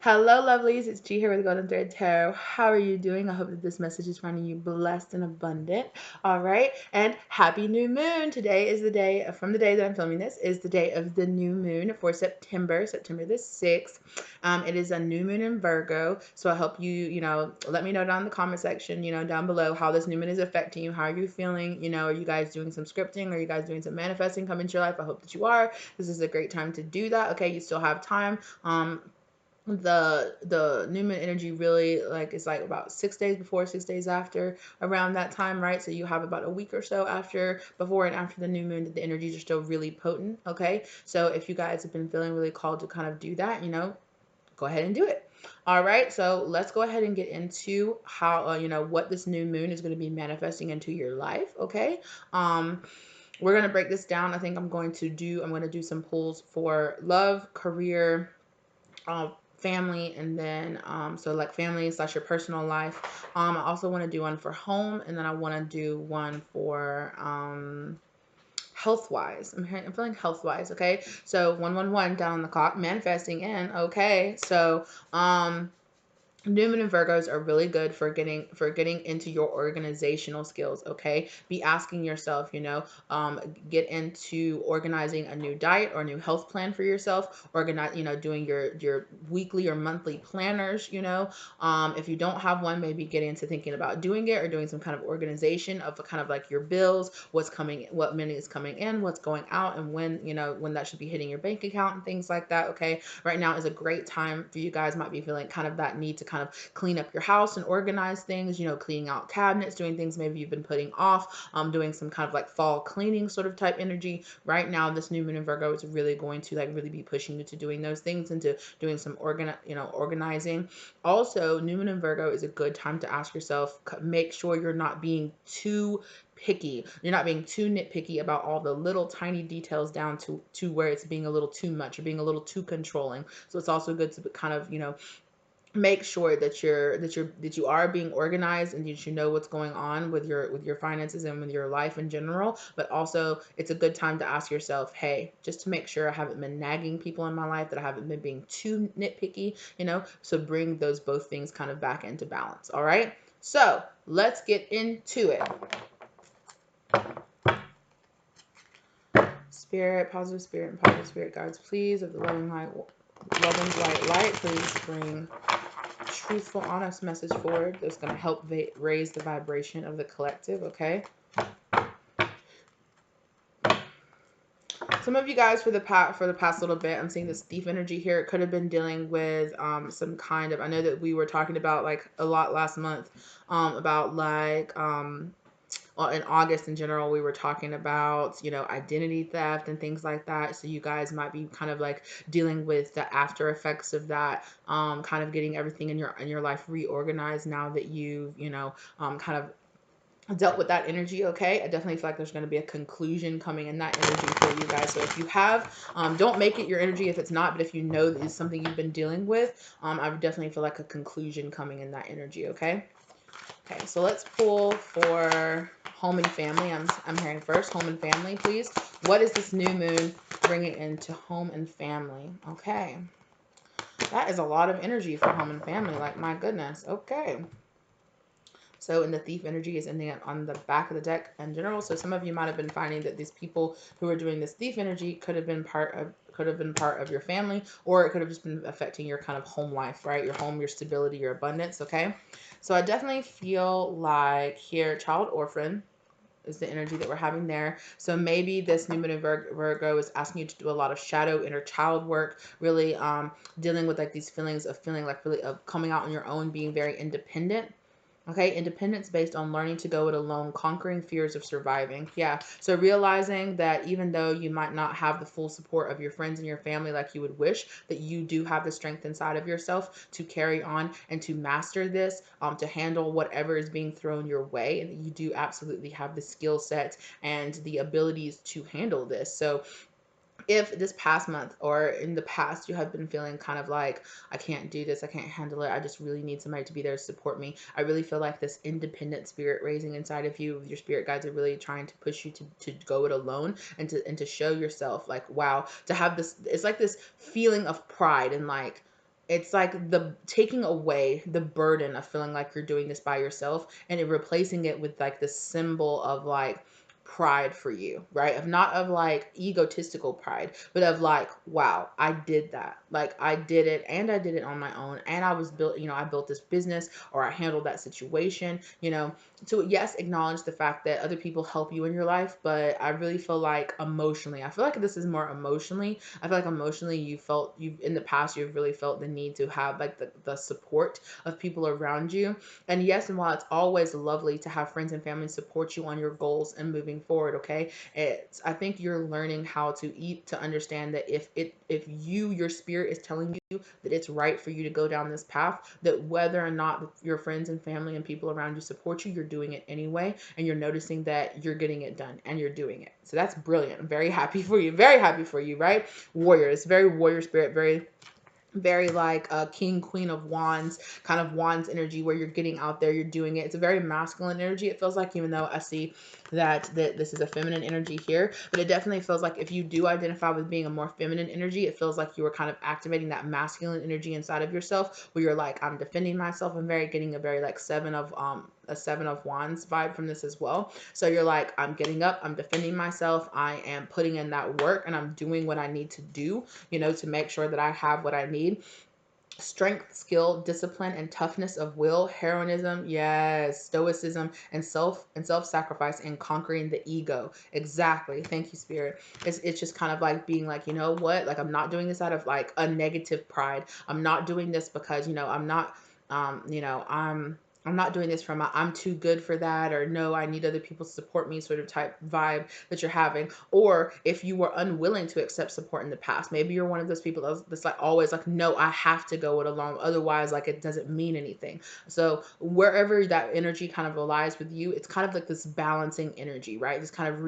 Hello, lovelies. It's G here with Golden Thread Tarot. How are you doing? I hope that this message is finding you blessed and abundant. All right. And happy new moon. Today is the day, from the day that I'm filming this, is the day of the new moon for September the 6th. It is a new moon in Virgo. So I hope let me know down in the comment section, down below how this new moon is affecting you. How are you feeling? Are you guys doing some scripting? Are you guys doing some manifesting come into your life? I hope that you are. This is a great time to do that. Okay. You still have time. The new moon energy really it's like about 6 days before, 6 days after, around that time, right? So you have about a week or so after, before and after the new moon, that the energies are still really potent. Okay, so if you guys have been feeling really called to kind of do that, go ahead and do it. All right, so let's go ahead and get into how what this new moon is going to be manifesting into your life. Okay, we're going to break this down. I think I'm going to do some pulls for love, career, family, and then so like family slash your personal life. I also want to do one for home, and then I want to do one for health wise. I'm feeling health wise. Okay, so 111 down on the clock, manifesting in. Okay, so new moon and Virgos are really good for getting into your organizational skills. Okay, be asking yourself, get into organizing a new diet or new health plan for yourself. Organize, doing your weekly or monthly planners. If you don't have one, maybe get into thinking about doing it, or doing some kind of organization of kind of like your bills, what's coming, what money is coming in, what's going out, and when that should be hitting your bank account and things like that. Okay, right now is a great time for you guys. Might be feeling kind of that need to kind of clean up your house and organize things, cleaning out cabinets, doing things maybe you've been putting off, doing some kind of like fall cleaning sort of type energy. Right now, this new moon in Virgo is really going to really be pushing you to doing those things and to doing some organizing. Also, new moon in Virgo is a good time to ask yourself, make sure you're not being too picky. You're not being too nitpicky about all the little tiny details down to where it's being a little too much or being a little too controlling. So it's also good to kind of, make sure that you are being organized, and that you know what's going on with your finances and with your life in general. But also, it's a good time to ask yourself, hey, just to make sure I haven't been nagging people in my life, that I haven't been being too nitpicky, so bring those both things kind of back into balance. All right, so let's get into it. Spirit, positive spirit, and positive spirit guides, please, of the loving light, please bring truthful, honest message forward that's going to help raise the vibration of the collective. Okay, some of you guys, for the past little bit, I'm seeing this thief energy here. It could have been dealing with some kind of, I know that we were talking about like a lot last month, about like well, in August in general, we were talking about, identity theft and things like that. So you guys might be kind of like dealing with the after effects of that, kind of getting everything in your life reorganized now that you've, kind of dealt with that energy. Okay, I definitely feel like there's going to be a conclusion coming in that energy for you guys. So if you have, don't make it your energy if it's not, but if you know that it's something you've been dealing with, I would definitely feel like a conclusion coming in that energy. Okay. Okay, so let's pull for home and family. I'm hearing first home and family, please. What is this new moon bringing into home and family? Okay, that is a lot of energy for home and family. Like, my goodness. Okay. So, and the thief energy is ending up on the back of the deck in general. So some of you might have been finding that these people who are doing this thief energy could have been part of your family, or it could have just been affecting your kind of home life, right? Your home, your stability, your abundance. Okay. So I definitely feel like here, child orphan is the energy that we're having there. So maybe this new moon in Virgo is asking you to do a lot of shadow inner child work, really dealing with like these feelings of feeling like really of coming out on your own, being very independent. Okay, independence based on learning to go it alone, conquering fears of surviving. Yeah, so realizing that even though you might not have the full support of your friends and your family like you would wish, that you do have the strength inside of yourself to carry on and to master this, to handle whatever is being thrown your way, and that you do absolutely have the skill set and the abilities to handle this. So if this past month or in the past you have been feeling kind of like, I can't do this, I can't handle it, I just really need somebody to be there to support me, I really feel like this independent spirit raising inside of you, your spirit guides are really trying to push you to go it alone, and to show yourself like, wow, to have this, it's like this feeling of pride and like, it's like the taking away the burden of feeling like you're doing this by yourself, and it replacing it with like this symbol of like pride for you, right? Of not of like egotistical pride, but of like, wow, I did that. Like I did it, and I did it on my own, and I was built, I built this business, or I handled that situation, to, yes, acknowledge the fact that other people help you in your life, but I really feel like emotionally, I feel like this is more emotionally. I feel like emotionally you in the past you've really felt the need to have like the support of people around you. And yes, and while it's always lovely to have friends and family support you on your goals and moving forward, okay, I think you're learning how to eat to understand that if your spirit is telling you that it's right for you to go down this path, that whether or not your friends and family and people around you support you, you're doing it anyway, and you're noticing that you're getting it done and you're doing it. So that's brilliant. I'm very happy for you. Very happy for you, right? Warrior. It's very warrior spirit, very like a king, queen of wands, kind of wands energy, where you're getting out there, you're doing it. It's a very masculine energy, it feels like, even though I see that this is a feminine energy here. But it definitely feels like if you do identify with being a more feminine energy, it feels like you are kind of activating that masculine energy inside of yourself, where you're like, I'm defending myself. I'm very getting a very like a seven of wands vibe from this as well. So you're like, I'm getting up, I'm defending myself, I am putting in that work, and I'm doing what I need to do, to make sure that I have what I need. Strength, skill, discipline, and toughness of will, heroism, yes, stoicism, and self-sacrifice, and conquering the ego. Exactly. Thank you, spirit. It's just kind of like being like, you know what? Like, I'm not doing this out of like a negative pride. I'm not doing this because, I'm not I'm not doing this from a I'm too good for that, or no, I need other people to support me sort of type vibe that you're having. Or if you were unwilling to accept support in the past, maybe you're one of those people that's like always like, no, I have to go it alone. Otherwise, like, it doesn't mean anything. So wherever that energy kind of aligns with you, it's kind of like this balancing energy, right? This kind of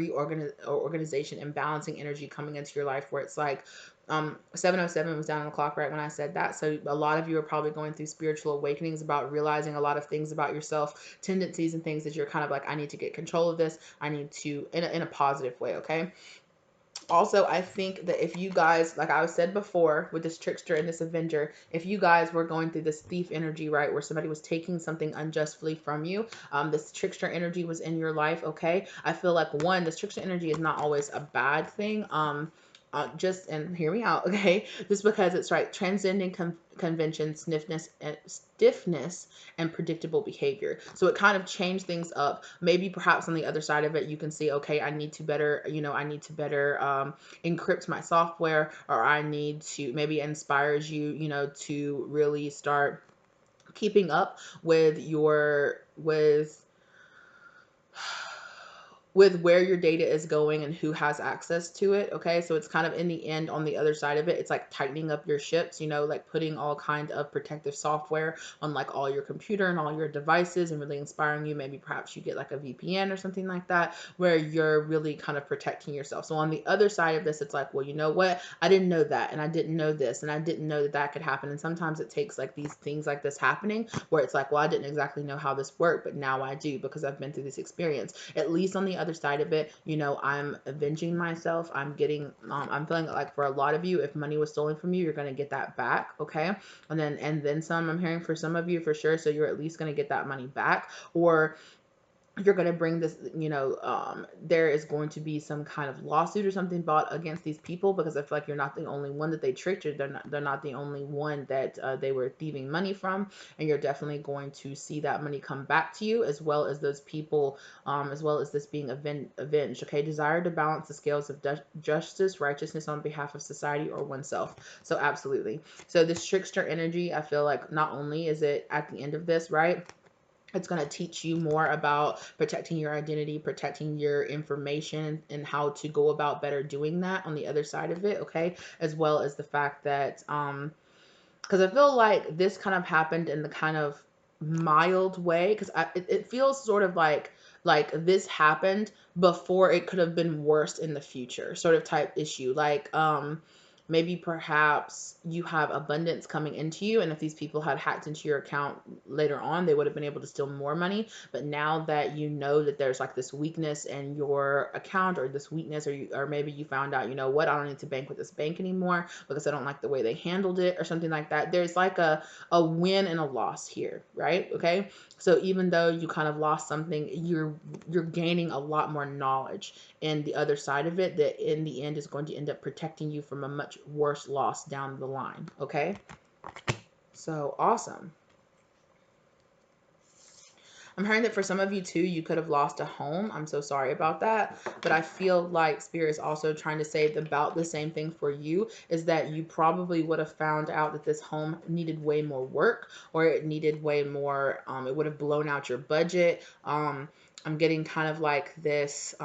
organization and balancing energy coming into your life, where it's like, 707 was down on the clock right when I said that. So a lot of you are probably going through spiritual awakenings about realizing a lot of things about yourself, tendencies and things that you're kind of like, I need to get control of this. I need to, in a positive way, okay? Also, I think that if you guys, like I said before, with this trickster and this avenger, if you guys were going through this thief energy, right, where somebody was taking something unjustly from you, this trickster energy was in your life, okay? I feel like, one, this trickster energy is not always a bad thing. Just, and hear me out, okay? Just because it's right, transcending convention, stiffness, and predictable behavior. So it kind of changed things up. Maybe perhaps on the other side of it, you can see, okay, I need to better, encrypt my software, or I need to, maybe inspires you, to really start keeping up with with where your data is going and who has access to it. Okay, so it's kind of, in the end, on the other side of it, it's like tightening up your ships, like putting all kind of protective software on like all your computer and all your devices, and really inspiring you. Maybe perhaps you get like a VPN or something like that, where you're really kind of protecting yourself. So on the other side of this, it's like, well, you know what, I didn't know that, and I didn't know this, and I didn't know that could happen. And sometimes it takes like these things like this happening, where it's like, well, I didn't exactly know how this worked, but now I do, because I've been through this experience. At least on the other side of it, I'm avenging myself. I'm feeling like, for a lot of you, if money was stolen from you, you're going to get that back. Okay. And then some, I'm hearing for some of you for sure. So you're at least going to get that money back, or you're going to bring this, there is going to be some kind of lawsuit or something brought against these people, because I feel like you're not the only one that they tricked, or they're not the only one that they were thieving money from. And you're definitely going to see that money come back to you, as well as those people, as well as this being avenged. Okay. Desire to balance the scales of justice, righteousness on behalf of society or oneself. So absolutely. So this trickster energy, I feel like, not only is it at the end of this, right, it's going to teach you more about protecting your identity, protecting your information, and how to go about better doing that on the other side of it, okay? As well as the fact that, because I feel like this kind of happened in the kind of mild way, because it feels sort of like this happened before it could have been worse in the future, sort of type issue. Like, maybe perhaps you have abundance coming into you, and if these people had hacked into your account later on, they would have been able to steal more money. But now that you know that there's like this weakness in your account, or this weakness, or maybe you found out, you know what, I don't need to bank with this bank anymore because I don't like the way they handled it, or something like that. There's like a win and a loss here, right? Okay, so even though you kind of lost something, you're gaining a lot more knowledge, and the other side of it, that in the end is going to end up protecting you from a much worse loss down the line. Okay, so awesome. I'm hearing that for some of you too, you could have lost a home. I'm so sorry about that. But I feel like Spirit is also trying to say about the same thing for you, is that you probably would have found out that this home needed way more work, or it needed way more, it would have blown out your budget. I'm getting kind of like this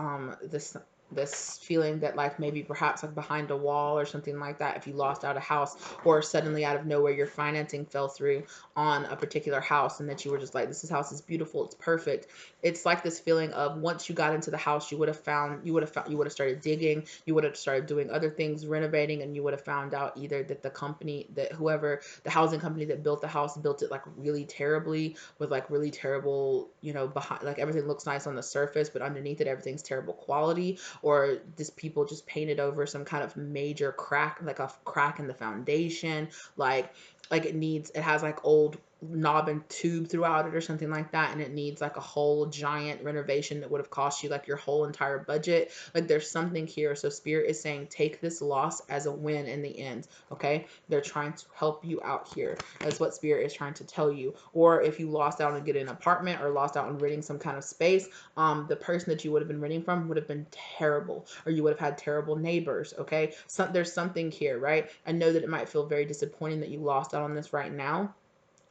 feeling that like maybe perhaps like behind a wall or something like that, if you lost out a house, or suddenly out of nowhere your financing fell through on a particular house, and that you were just like, this house is beautiful, it's perfect. It's like this feeling of, once you got into the house, you would have started digging, you would have started doing other things, renovating, and you would have found out either that the company, that whoever, the housing company that built the house, built it like really terribly, with like really terrible, behind, like everything looks nice on the surface, but underneath it everything's terrible quality. Or just people just painted over some kind of major crack, like a crack in the foundation, like it has like old knob and tube throughout it or something like that, and it needs like a whole giant renovation that would have cost you like your whole entire budget. Like there's something here. So Spirit is saying, take this loss as a win in the end. Okay, they're trying to help you out here. That's what Spirit is trying to tell you. Or if you lost out on getting an apartment, or lost out on renting some kind of space, the person that you would have been renting from would have been terrible, or you would have had terrible neighbors. Okay, so there's something here, right? I know that it might feel very disappointing that you lost out on this right now,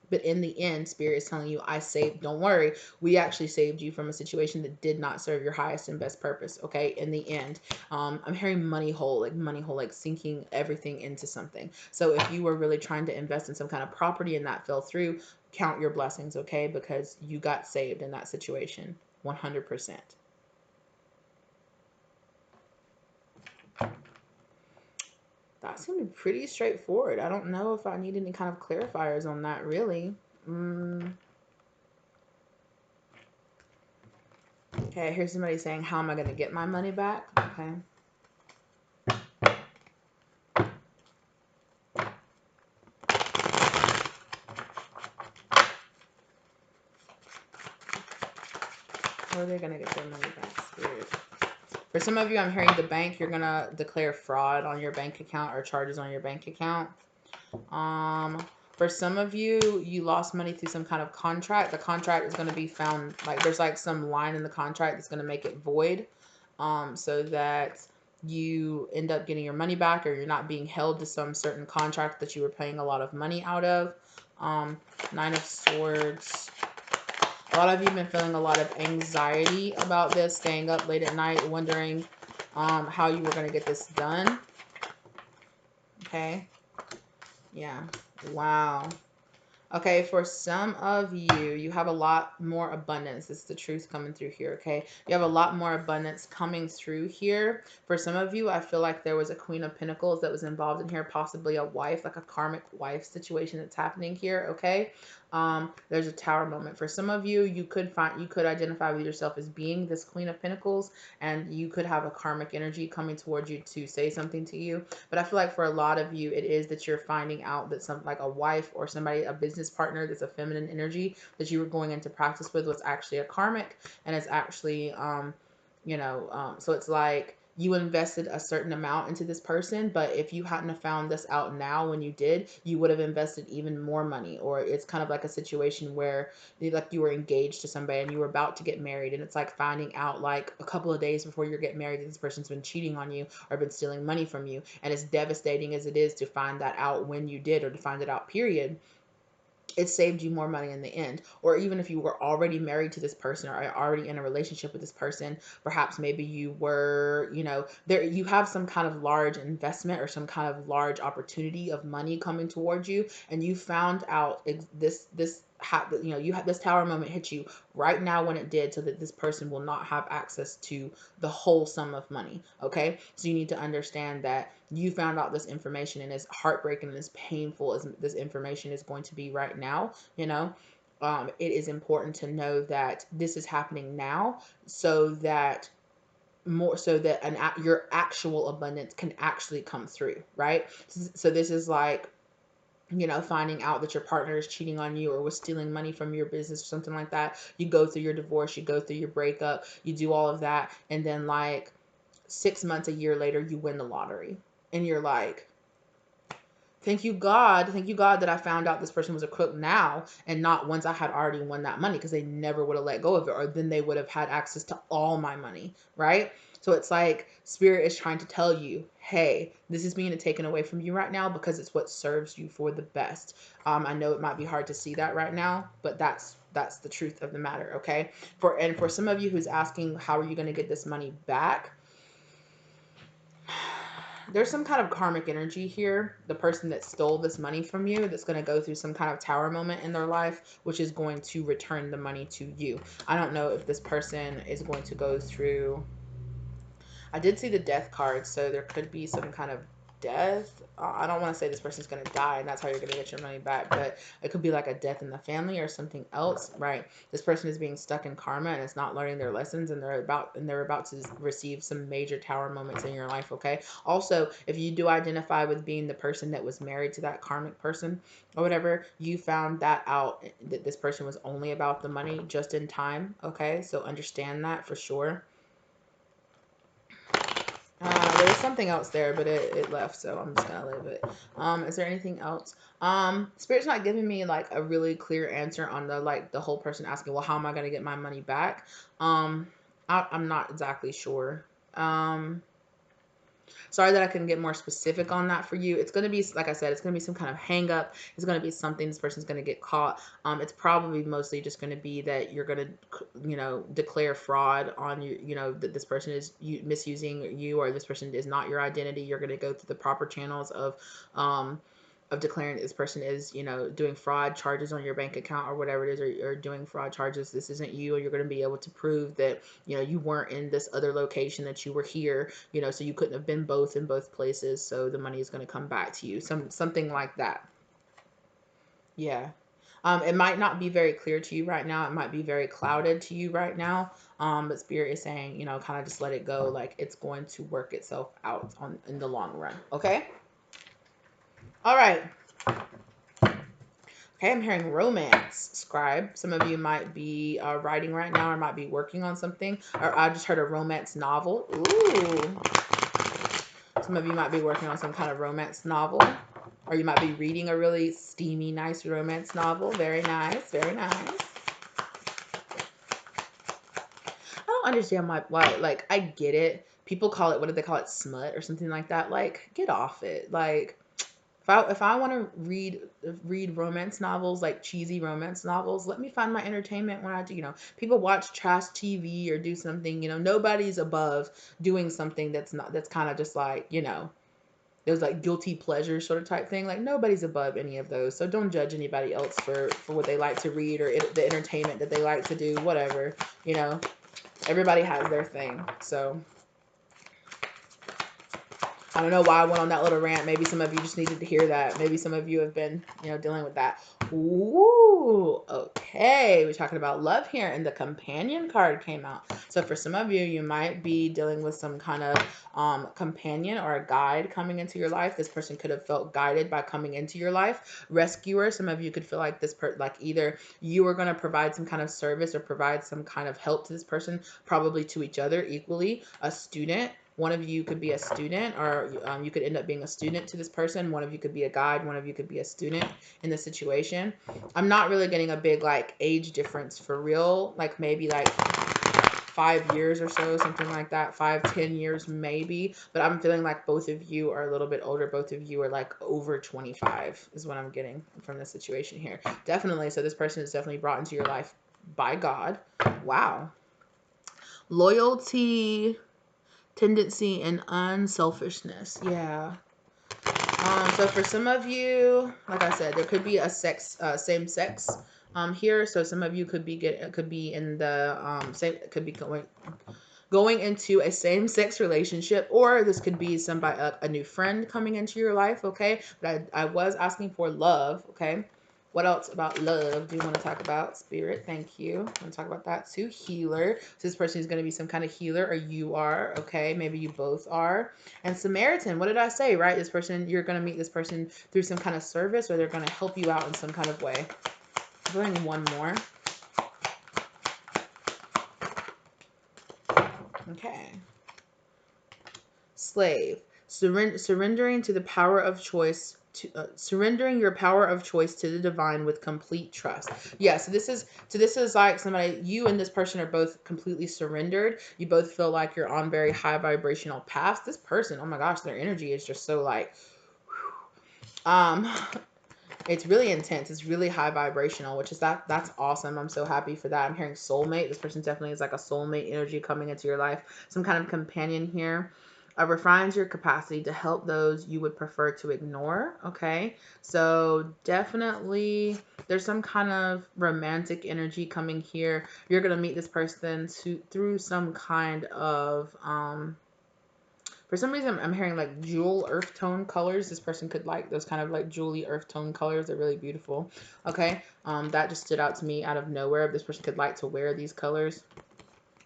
but in the end, Spirit is telling you, I saved, don't worry, we actually saved you from a situation that did not serve your highest and best purpose. Okay, in the end, I'm hearing money hole, like sinking everything into something. So if you were really trying to invest in some kind of property and that fell through, count your blessings, okay, because you got saved in that situation 100%. That seemed pretty straightforward. I don't know if I need any kind of clarifiers on that, really. Okay, here's somebody saying, how am I going to get my money back? Okay. How are they going to get their money back, Spirit? For some of you, I'm hearing the bank, you're going to declare fraud on your bank account, or charges on your bank account. For some of you, you lost money through some kind of contract. The contract is going to be found, like there's like some line in the contract that's going to make it void, so that you end up getting your money back, or you're not being held to some certain contract that you were paying a lot of money out of. Nine of Swords. A lot of you have been feeling a lot of anxiety about this, staying up late at night, wondering how you were going to get this done. Okay. Yeah. Wow. Okay, for some of you, you have a lot more abundance. This is the truth coming through here, okay? You have a lot more abundance coming through here. For some of you, I feel like there was a Queen of Pentacles that was involved in here, possibly a wife, like a karmic wife situation that's happening here, okay? There's a Tower moment. For some of you, you could identify with yourself as being this Queen of Pentacles, and you could have a karmic energy coming towards you to say something to you. But I feel like for a lot of you, it is that you're finding out that like a wife or somebody, a business partner that's a feminine energy that you were going into practice with, was actually a karmic, and it's actually, so it's like you invested a certain amount into this person, but if you hadn't have found this out now when you did, you would have invested even more money. Or it's kind of like a situation where like you were engaged to somebody and you were about to get married, and it's like finding out like a couple of days before you're getting married that this person's been cheating on you or been stealing money from you. And as devastating as it is to find that out when you did, or to find it out period, it saved you more money in the end. Or even if you were already married to this person, or already in a relationship with this person, perhaps maybe you were, there, you have some kind of large investment or some kind of large opportunity of money coming towards you, and you found out this you know, you have this tower moment hit you right now when it did, so that this person will not have access to the whole sum of money. Okay, so you need to understand that you found out this information, and as heartbreaking and as painful as this information is going to be right now, you know, it is important to know that this is happening now, so that your actual abundance can actually come through, right? So this is like, you know, finding out that your partner is cheating on you or was stealing money from your business or something like that. You go through your divorce, you go through your breakup, you do all of that, and then like 6 months, a year later, you win the lottery, and you're like, thank you God that I found out this person was a crook now, and not once I had already won that money, because they never would have let go of it, or then they would have had access to all my money, right? So it's like spirit is trying to tell you, hey, this is being taken away from you right now because it's what serves you for the best. I know it might be hard to see that right now, but that's the truth of the matter. Okay, for some of you who's asking, how are you going to get this money back? There's some kind of karmic energy here. The person that stole this money from you, that's going to go through some kind of tower moment in their life, which is going to return the money to you. I don't know if this person is going to go through, I did see the death card, so there could be some kind of death. I don't want to say this person's going to die and that's how you're going to get your money back, but it could be like a death in the family or something else, right? This person is being stuck in karma and it's not learning their lessons, and they're about to receive some major tower moments in your life. Okay, also, if you do identify with being the person that was married to that karmic person or whatever, you found that out, that this person was only about the money, just in time. Okay, so understand that for sure. There was something else there, but it left, so I'm just gonna leave it. Is there anything else? Spirit's not giving me like a really clear answer on the whole person asking, well, how am I gonna get my money back? I'm not exactly sure. Sorry that I couldn't get more specific on that for you. It's going to be, like I said, it's going to be some kind of hang up. It's going to be something this person's going to get caught. It's probably mostly just going to be that you're going to, you know, declare fraud on you, you know, that this person is misusing you, or this person is not your identity. You're going to go through the proper channels of declaring that this person is, you know, doing fraud charges on your bank account or whatever it is, or doing fraud charges. This isn't you, and you're going to be able to prove that, you know, you weren't in this other location, that you were here, you know, so you couldn't have been both in both places. So the money is going to come back to you. Something like that. Yeah. It might not be very clear to you right now. It might be very clouded to you right now. But Spirit is saying, you know, kind of just let it go. Like, it's going to work itself out in the long run. Okay. All right. Okay, I'm hearing romance, scribe. Some of you might be writing right now, or might be working on something. Or I just heard a romance novel. Ooh. Some of you might be working on some kind of romance novel. Or you might be reading a really steamy, nice romance novel. Very nice, very nice. I don't understand why, like, I get it. People call it, what do they call it? Smut or something like that. Like, get off it. Like, if I want to read romance novels, like cheesy romance novels, let me find my entertainment when I do. You know, people watch trash TV or do something. You know, nobody's above doing something that's kind of just like, you know, there's like guilty pleasure sort of type thing. Like, nobody's above any of those. So don't judge anybody else for what they like to read, or the entertainment that they like to do. Whatever, you know, everybody has their thing. So I don't know why I went on that little rant. Maybe some of you just needed to hear that. Maybe some of you have been, you know, dealing with that. Ooh, okay. We're talking about love here, and the companion card came out. So for some of you, you might be dealing with some kind of companion or a guide coming into your life. This person could have felt guided by coming into your life. Rescuer. Some of you could feel like like either you were going to provide some kind of service or provide some kind of help to this person, probably to each other equally. A student. One of you could be a student, or you could end up being a student to this person. One of you could be a guide. One of you could be a student in the situation. I'm not really getting a big like age difference for real. Like maybe like 5 years or so, something like that. 5-10 years maybe. But I'm feeling like both of you are a little bit older. Both of you are like over 25 is what I'm getting from the situation here. Definitely. So this person is definitely brought into your life by God. Wow. Loyalty, tendency, and unselfishness. Yeah. So for some of you, like I said, there could be a same sex here. So some of you could be in the same, could be going into a same-sex relationship, or this could be somebody, a new friend coming into your life, okay? But I was asking for love, okay? What else about love do you want to talk about? Spirit, thank you. I want to talk about that too. Healer. So this person is going to be some kind of healer, or you are, okay? Maybe you both are. And Samaritan, what did I say, right? This person, you're going to meet this person through some kind of service, or they're going to help you out in some kind of way. I'm going one more. Okay. Slave. Surrendering to the power of choice. Surrendering your power of choice to the divine with complete trust. Yeah, so this is like somebody, you and this person are both completely surrendered. You both feel like you're on very high vibrational paths. This person, oh my gosh, their energy is just so like it's really intense. It's really high vibrational, which is that's awesome. I'm so happy for that. I'm hearing soulmate. This person definitely is like a soulmate energy coming into your life. Some kind of companion here. Refines your capacity to help those you would prefer to ignore. Okay, so definitely there's some kind of romantic energy coming here. You're gonna meet this person through some kind of for some reason, I'm hearing like jewel earth tone colors. This person could like those kind of like jewelly earth tone colors. They're really beautiful. Okay, that just stood out to me out of nowhere. This person could like to wear these colors.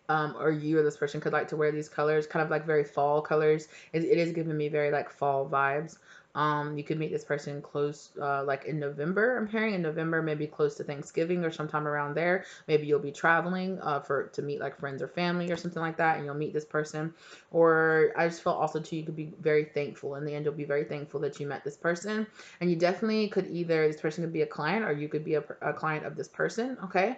Or you or this person could like to wear these colors, kind of like very fall colors. It is giving me very like fall vibes. You could meet this person close, like in November. I'm hearing in November, maybe close to Thanksgiving or sometime around there. Maybe you'll be traveling to meet like friends or family or something like that, and you'll meet this person. Or I just felt also too, you could be very thankful. In the end, you'll be very thankful that you met this person, and you definitely could either this person could be a client or you could be a client of this person. Okay.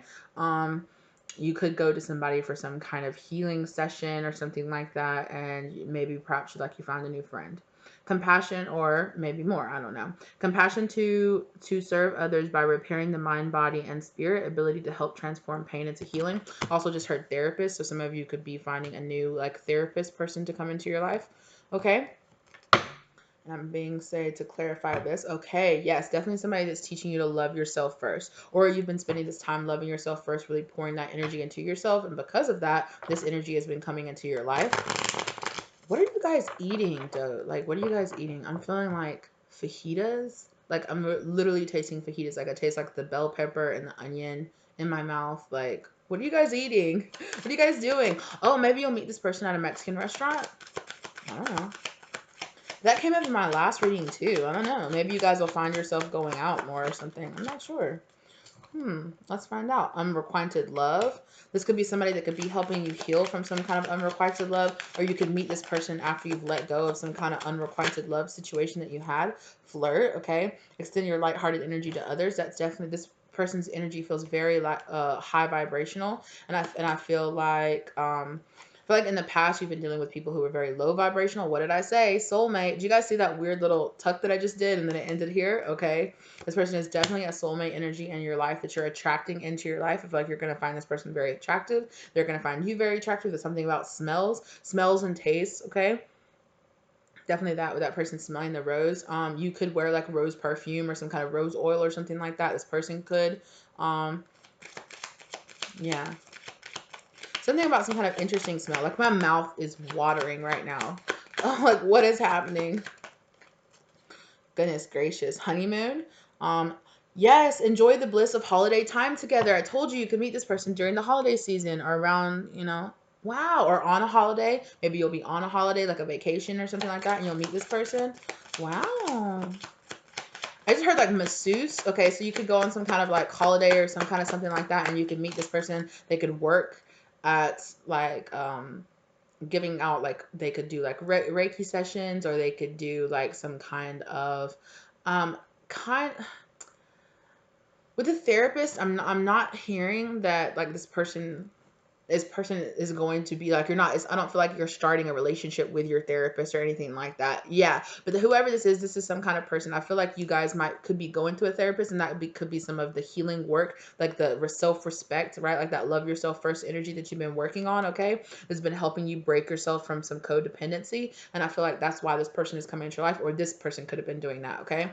You could go to somebody for some kind of healing session or something like that, and maybe perhaps you found a new friend. Compassion, or maybe more, I don't know. Compassion to serve others by repairing the mind, body, and spirit. Ability to help transform pain into healing. Also just heard therapist, so some of you could be finding a new like therapist person to come into your life. Okay. I'm being said to clarify this. Okay, yes, definitely somebody that's teaching you to love yourself first. Or you've been spending this time loving yourself first, really pouring that energy into yourself. And because of that, this energy has been coming into your life. What are you guys eating, though? Like, what are you guys eating? I'm feeling like fajitas. Like, I'm literally tasting fajitas. Like, I taste like the bell pepper and the onion in my mouth. Like, what are you guys eating? What are you guys doing? Oh, maybe you'll meet this person at a Mexican restaurant. I don't know. That came up in my last reading too. I don't know. Maybe you guys will find yourself going out more or something. I'm not sure. Let's find out. Unrequited love. This could be somebody that could be helping you heal from some kind of unrequited love, or you could meet this person after you've let go of some kind of unrequited love situation that you had. Flirt, okay? Extend your lighthearted energy to others. That's definitely this person's energy feels very like high vibrational, and I feel like in the past you've been dealing with people who are very low vibrational. What did I say? Soulmate. Did you guys see that weird little tuck that I just did and then it ended here? Okay. This person is definitely a soulmate energy in your life that you're attracting into your life. I feel like you're going to find this person very attractive. They're going to find you very attractive. There's something about smells and tastes. Okay. Definitely that with that person smelling the rose. You could wear like rose perfume or some kind of rose oil or something like that. This person could. Yeah. Something about some kind of interesting smell. Like my mouth is watering right now. Oh, like what is happening? Goodness gracious. Honeymoon. Um, yes, enjoy the bliss of holiday time together. I told you you could meet this person during the holiday season or around, wow, or on a holiday. Maybe you'll be on a holiday, like a vacation or something like that, and you'll meet this person. Wow. I just heard like masseuse. Okay, so you could go on some kind of like holiday or some kind of something like that, and you could meet this person. They could work at like giving out, like they could do like Reiki sessions, or they could do like some kind kind with a therapist. I'm not hearing that like this person is going to be like, I don't feel like you're starting a relationship with your therapist or anything like that. Yeah, but whoever this is some kind of person. I feel like you guys could be going to a therapist, and could be some of the healing work, like the self-respect, right? Like that love yourself first energy that you've been working on, okay? That's been helping you break yourself from some codependency, and I feel like that's why this person is coming into your life, or this person could have been doing that, okay?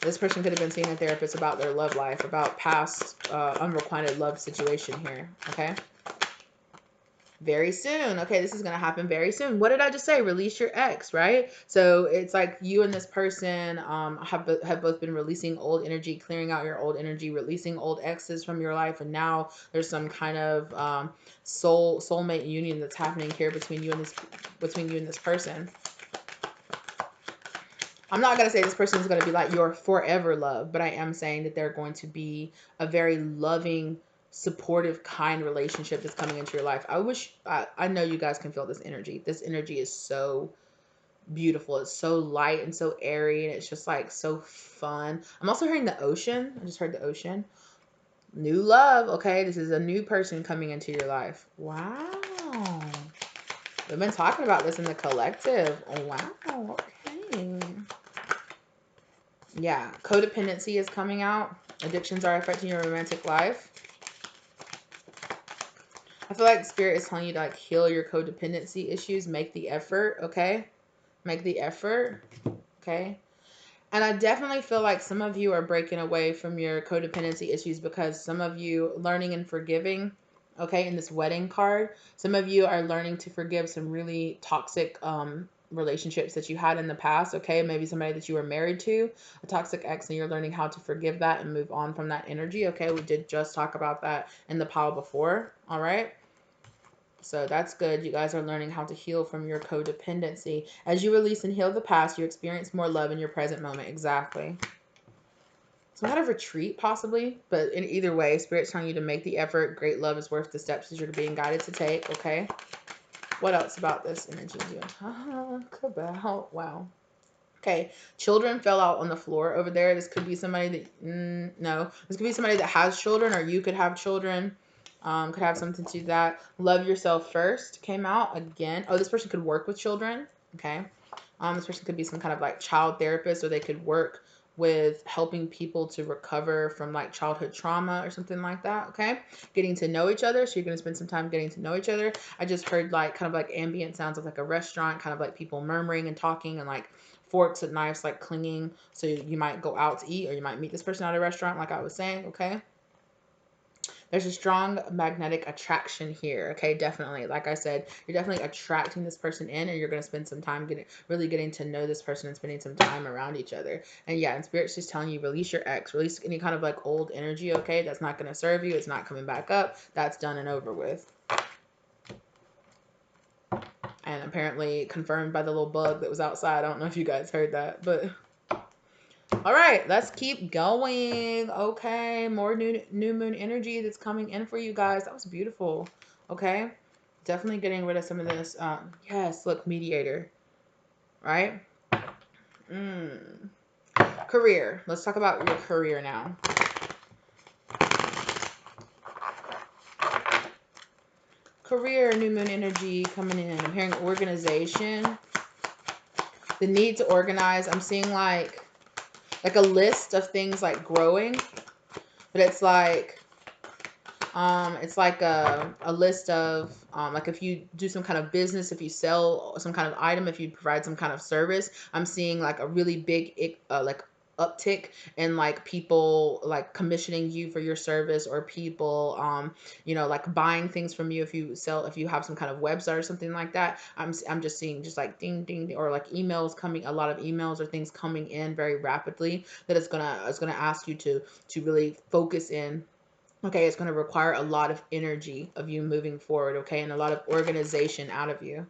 This person could have been seeing a therapist about their love life, about past unrequited love situation here, okay? Very soon. Okay, this is going to happen very soon. What did I just say? Release your ex, right? So it's like you and this person have both been releasing old energy, clearing out your old energy, releasing old exes from your life, and now there's some kind of soulmate union that's happening here between you and this person. I'm not going to say this person is going to be like your forever love, but I am saying that they're going to be a very loving, supportive, kind relationship that's coming into your life. I know you guys can feel this energy. This energy is so beautiful. It's so light and so airy, and it's just like so fun. I'm also hearing the ocean. I just heard the ocean. New love. Okay, this is a new person coming into your life. Wow. We've been talking about this in the collective. Oh, wow. Okay. Yeah, codependency is coming out. Addictions are affecting your romantic life. I feel like Spirit is telling you to like heal your codependency issues. Make the effort, okay? Make the effort, okay? And I definitely feel like some of you are breaking away from your codependency issues because some of you learning and forgiving, okay, in this wedding card, some of you are learning to forgive some really toxic relationships that you had in the past, okay? Maybe somebody that you were married to, a toxic ex, and you're learning how to forgive that and move on from that energy, okay? We did just talk about that in the pile before, all right? So that's good. You guys are learning how to heal from your codependency. As you release and heal the past, you experience more love in your present moment. Exactly. Some kind of retreat, possibly. But in either way, Spirit's telling you to make the effort. Great love is worth the steps that you're being guided to take, okay? What else about this energy? About, wow. Okay, children fell out on the floor over there. This could be somebody that, no. This could be somebody that has children, or you could have children. Could have something to do that. Love yourself first came out again. Oh, this person could work with children. Okay. This person could be some kind of like child therapist, or they could work with helping people to recover from like childhood trauma or something like that. Okay. Getting to know each other. So you're going to spend some time getting to know each other. I just heard like kind of like ambient sounds of like a restaurant, kind of like people murmuring and talking, and like forks and knives like clinging. So you might go out to eat, or you might meet this person at a restaurant, like I was saying. Okay. There's a strong magnetic attraction here. Okay, definitely. Like I said, you're definitely attracting this person in, and you're going to spend some time really getting to know this person and spending some time around each other. And yeah, and Spirit's just telling you, release your ex, release any kind of like old energy, okay? That's not going to serve you. It's not coming back up. That's done and over with. And apparently confirmed by the little bug that was outside. I don't know if you guys heard that, but all right, let's keep going. Okay, more new moon energy that's coming in for you guys. That was beautiful. Okay, definitely getting rid of some of this. Yes, look, mediator, right? Career. Let's talk about your career now. Career, new moon energy coming in. I'm hearing organization. The need to organize. I'm seeing like a list of things like growing, but it's like a list of like if you do some kind of business, if you sell some kind of item, if you provide some kind of service, I'm seeing like a really big like uptick in like people like commissioning you for your service, or people like buying things from you if you have some kind of website or something like that. I'm just seeing just like ding ding ding, or like emails coming, a lot of emails or things coming in very rapidly that it's gonna ask you to really focus in. Okay, it's going to require a lot of energy of you moving forward, okay, and a lot of organization out of you,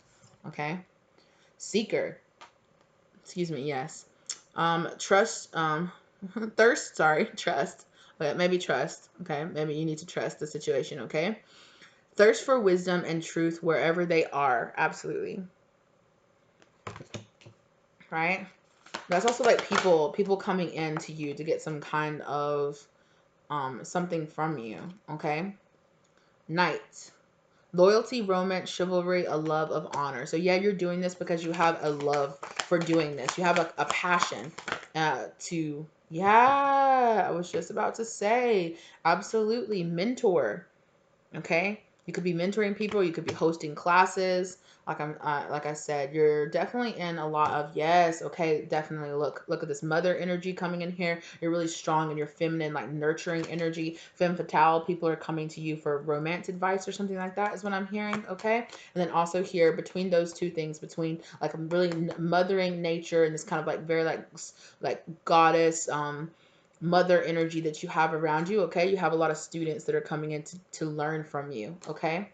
okay. Seeker, excuse me, yes. Trust, thirst, sorry, trust. Okay, maybe trust, okay, maybe you need to trust the situation, okay. Thirst for wisdom and truth wherever they are, absolutely. Right? That's also like people coming in to you to get some kind of something from you, okay. Knight. Loyalty, romance, chivalry, a love of honor. So yeah, you're doing this because you have a love for doing this. You have a passion yeah, I was just about to say, absolutely. Mentor, okay? You could be mentoring people. You could be hosting classes. Like I said, you're definitely in a lot of, yes, okay, definitely look at this mother energy coming in here. You're really strong in your feminine, like nurturing energy. Femme fatale, people are coming to you for romance advice or something like that is what I'm hearing, okay? And then also here between those two things, between like a really mothering nature and this kind of like very like goddess mother energy that you have around you, okay? You have a lot of students that are coming in to learn from you, okay?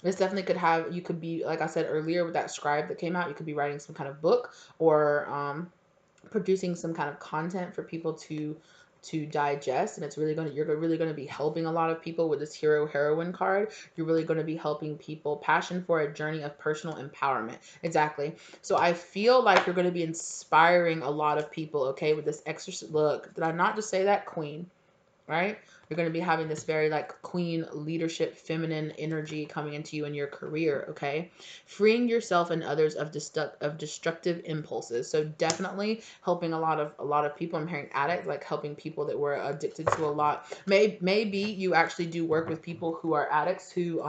This definitely could have, you could be, like I said earlier with that scribe that came out, you could be writing some kind of book or producing some kind of content for people to digest, and it's really going to, you're really going to be helping a lot of people with this hero heroine card. You're really going to be helping people, passion for a journey of personal empowerment. Exactly. So I feel like you're going to be inspiring a lot of people, okay, with this exercise. Look, did I not just say that, queen? Right? You're going to be having this very like queen leadership, feminine energy coming into you in your career, okay? Freeing yourself and others of destructive impulses. So definitely helping a lot of people. I'm hearing addicts, like helping people that were addicted to a lot. Maybe you actually do work with people who are addicts who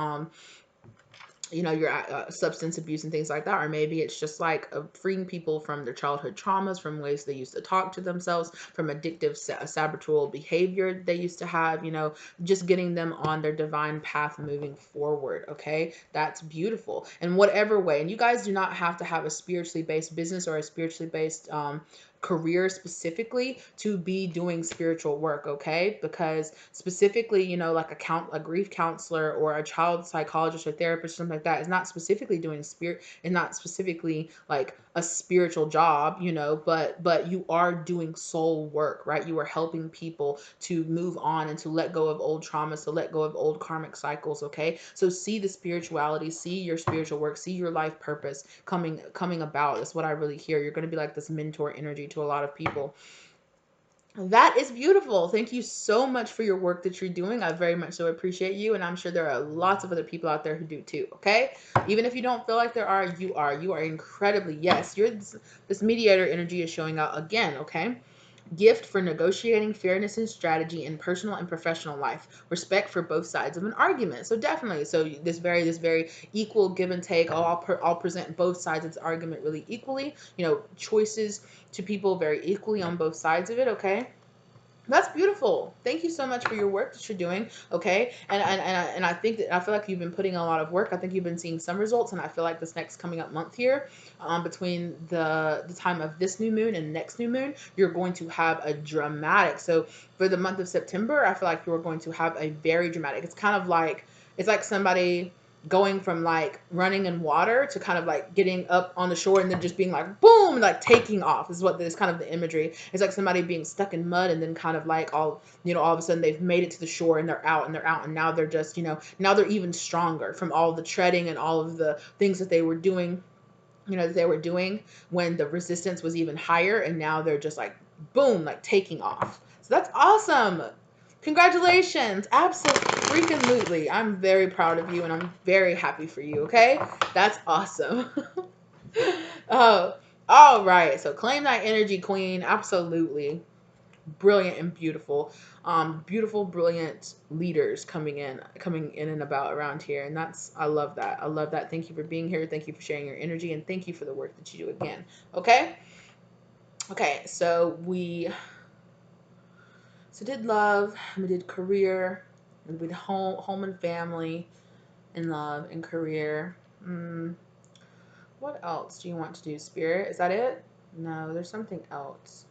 your substance abuse and things like that, or maybe it's just like freeing people from their childhood traumas, from ways they used to talk to themselves, from addictive saboteur behavior they used to have, just getting them on their divine path moving forward. Okay, that's beautiful in whatever way. And you guys do not have to have a spiritually based business or a spiritually based career specifically to be doing spiritual work, okay? Because specifically, like a grief counselor or a child psychologist or therapist or something like that is not specifically doing spirit and not specifically like a spiritual job, but you are doing soul work, right? You are helping people to move on and to let go of old traumas, to let go of old karmic cycles, okay? So see the spirituality, see your spiritual work, see your life purpose coming about. That's what I really hear. You're going to be like this mentor energy to a lot of people. That is beautiful. Thank you so much for your work that you're doing. I very much so appreciate you. And I'm sure there are lots of other people out there who do too. Okay. Even if you don't feel like there are, you are. You are incredibly, yes, you're this mediator energy is showing out again. Okay. Gift for negotiating fairness and strategy in personal and professional life. Respect for both sides of an argument. So definitely, so this very equal give and take. I'll present both sides of the argument really equally. Choices to people very equally on both sides of it. Okay. That's beautiful. Thank you so much for your work that you're doing. Okay. And I think that I feel like you've been putting a lot of work. I think you've been seeing some results. And I feel like this next coming up month here, between the time of this new moon and next new moon, you're going to have a dramatic. So for the month of September, I feel like you're going to have a very dramatic. It's like somebody going from like running in water to kind of like getting up on the shore and then just being like boom, like taking off. This is what this kind of the imagery. It's like somebody being stuck in mud and then kind of like all of a sudden they've made it to the shore and they're out and now they're just now they're even stronger from all the treading and all of the things that they were doing, when the resistance was even higher, and now they're just like boom, like taking off. So that's awesome. Congratulations. Absolutely. I'm very proud of you and I'm very happy for you, okay? That's awesome. Oh, all right. So claim that energy, queen. Absolutely. Brilliant and beautiful. Beautiful, brilliant leaders coming in and about around here. And I love that. I love that. Thank you for being here. Thank you for sharing your energy and thank you for the work that you do again. Okay? Okay, so we did love, we did career, we did home and family, and love and career. What else do you want to do, Spirit? Is that it? No, there's something else.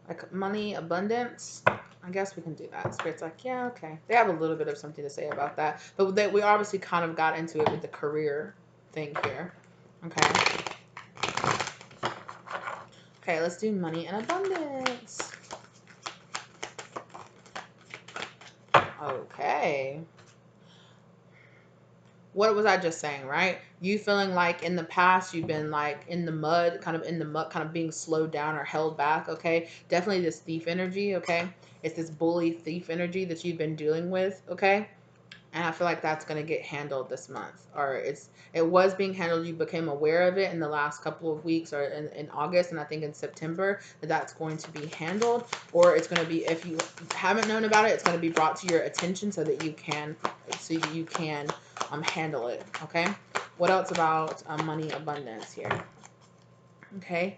Like money, abundance. I guess we can do that. Spirit's like, yeah, okay. They have a little bit of something to say about that. But we obviously kind of got into it with the career thing here. Okay. Okay, let's do money and abundance. Okay. What was I just saying, right? You feeling like in the past you've been like in the mud, kind of being slowed down or held back, okay? Definitely this thief energy, okay? It's this bully thief energy that you've been dealing with, okay? And I feel like that's going to get handled this month, or it was being handled. You became aware of it in the last couple of weeks, or in August, and I think in September, that that's going to be handled. Or it's going to be, if you haven't known about it, it's going to be brought to your attention so that you can handle it. Okay. What else about money abundance here? Okay.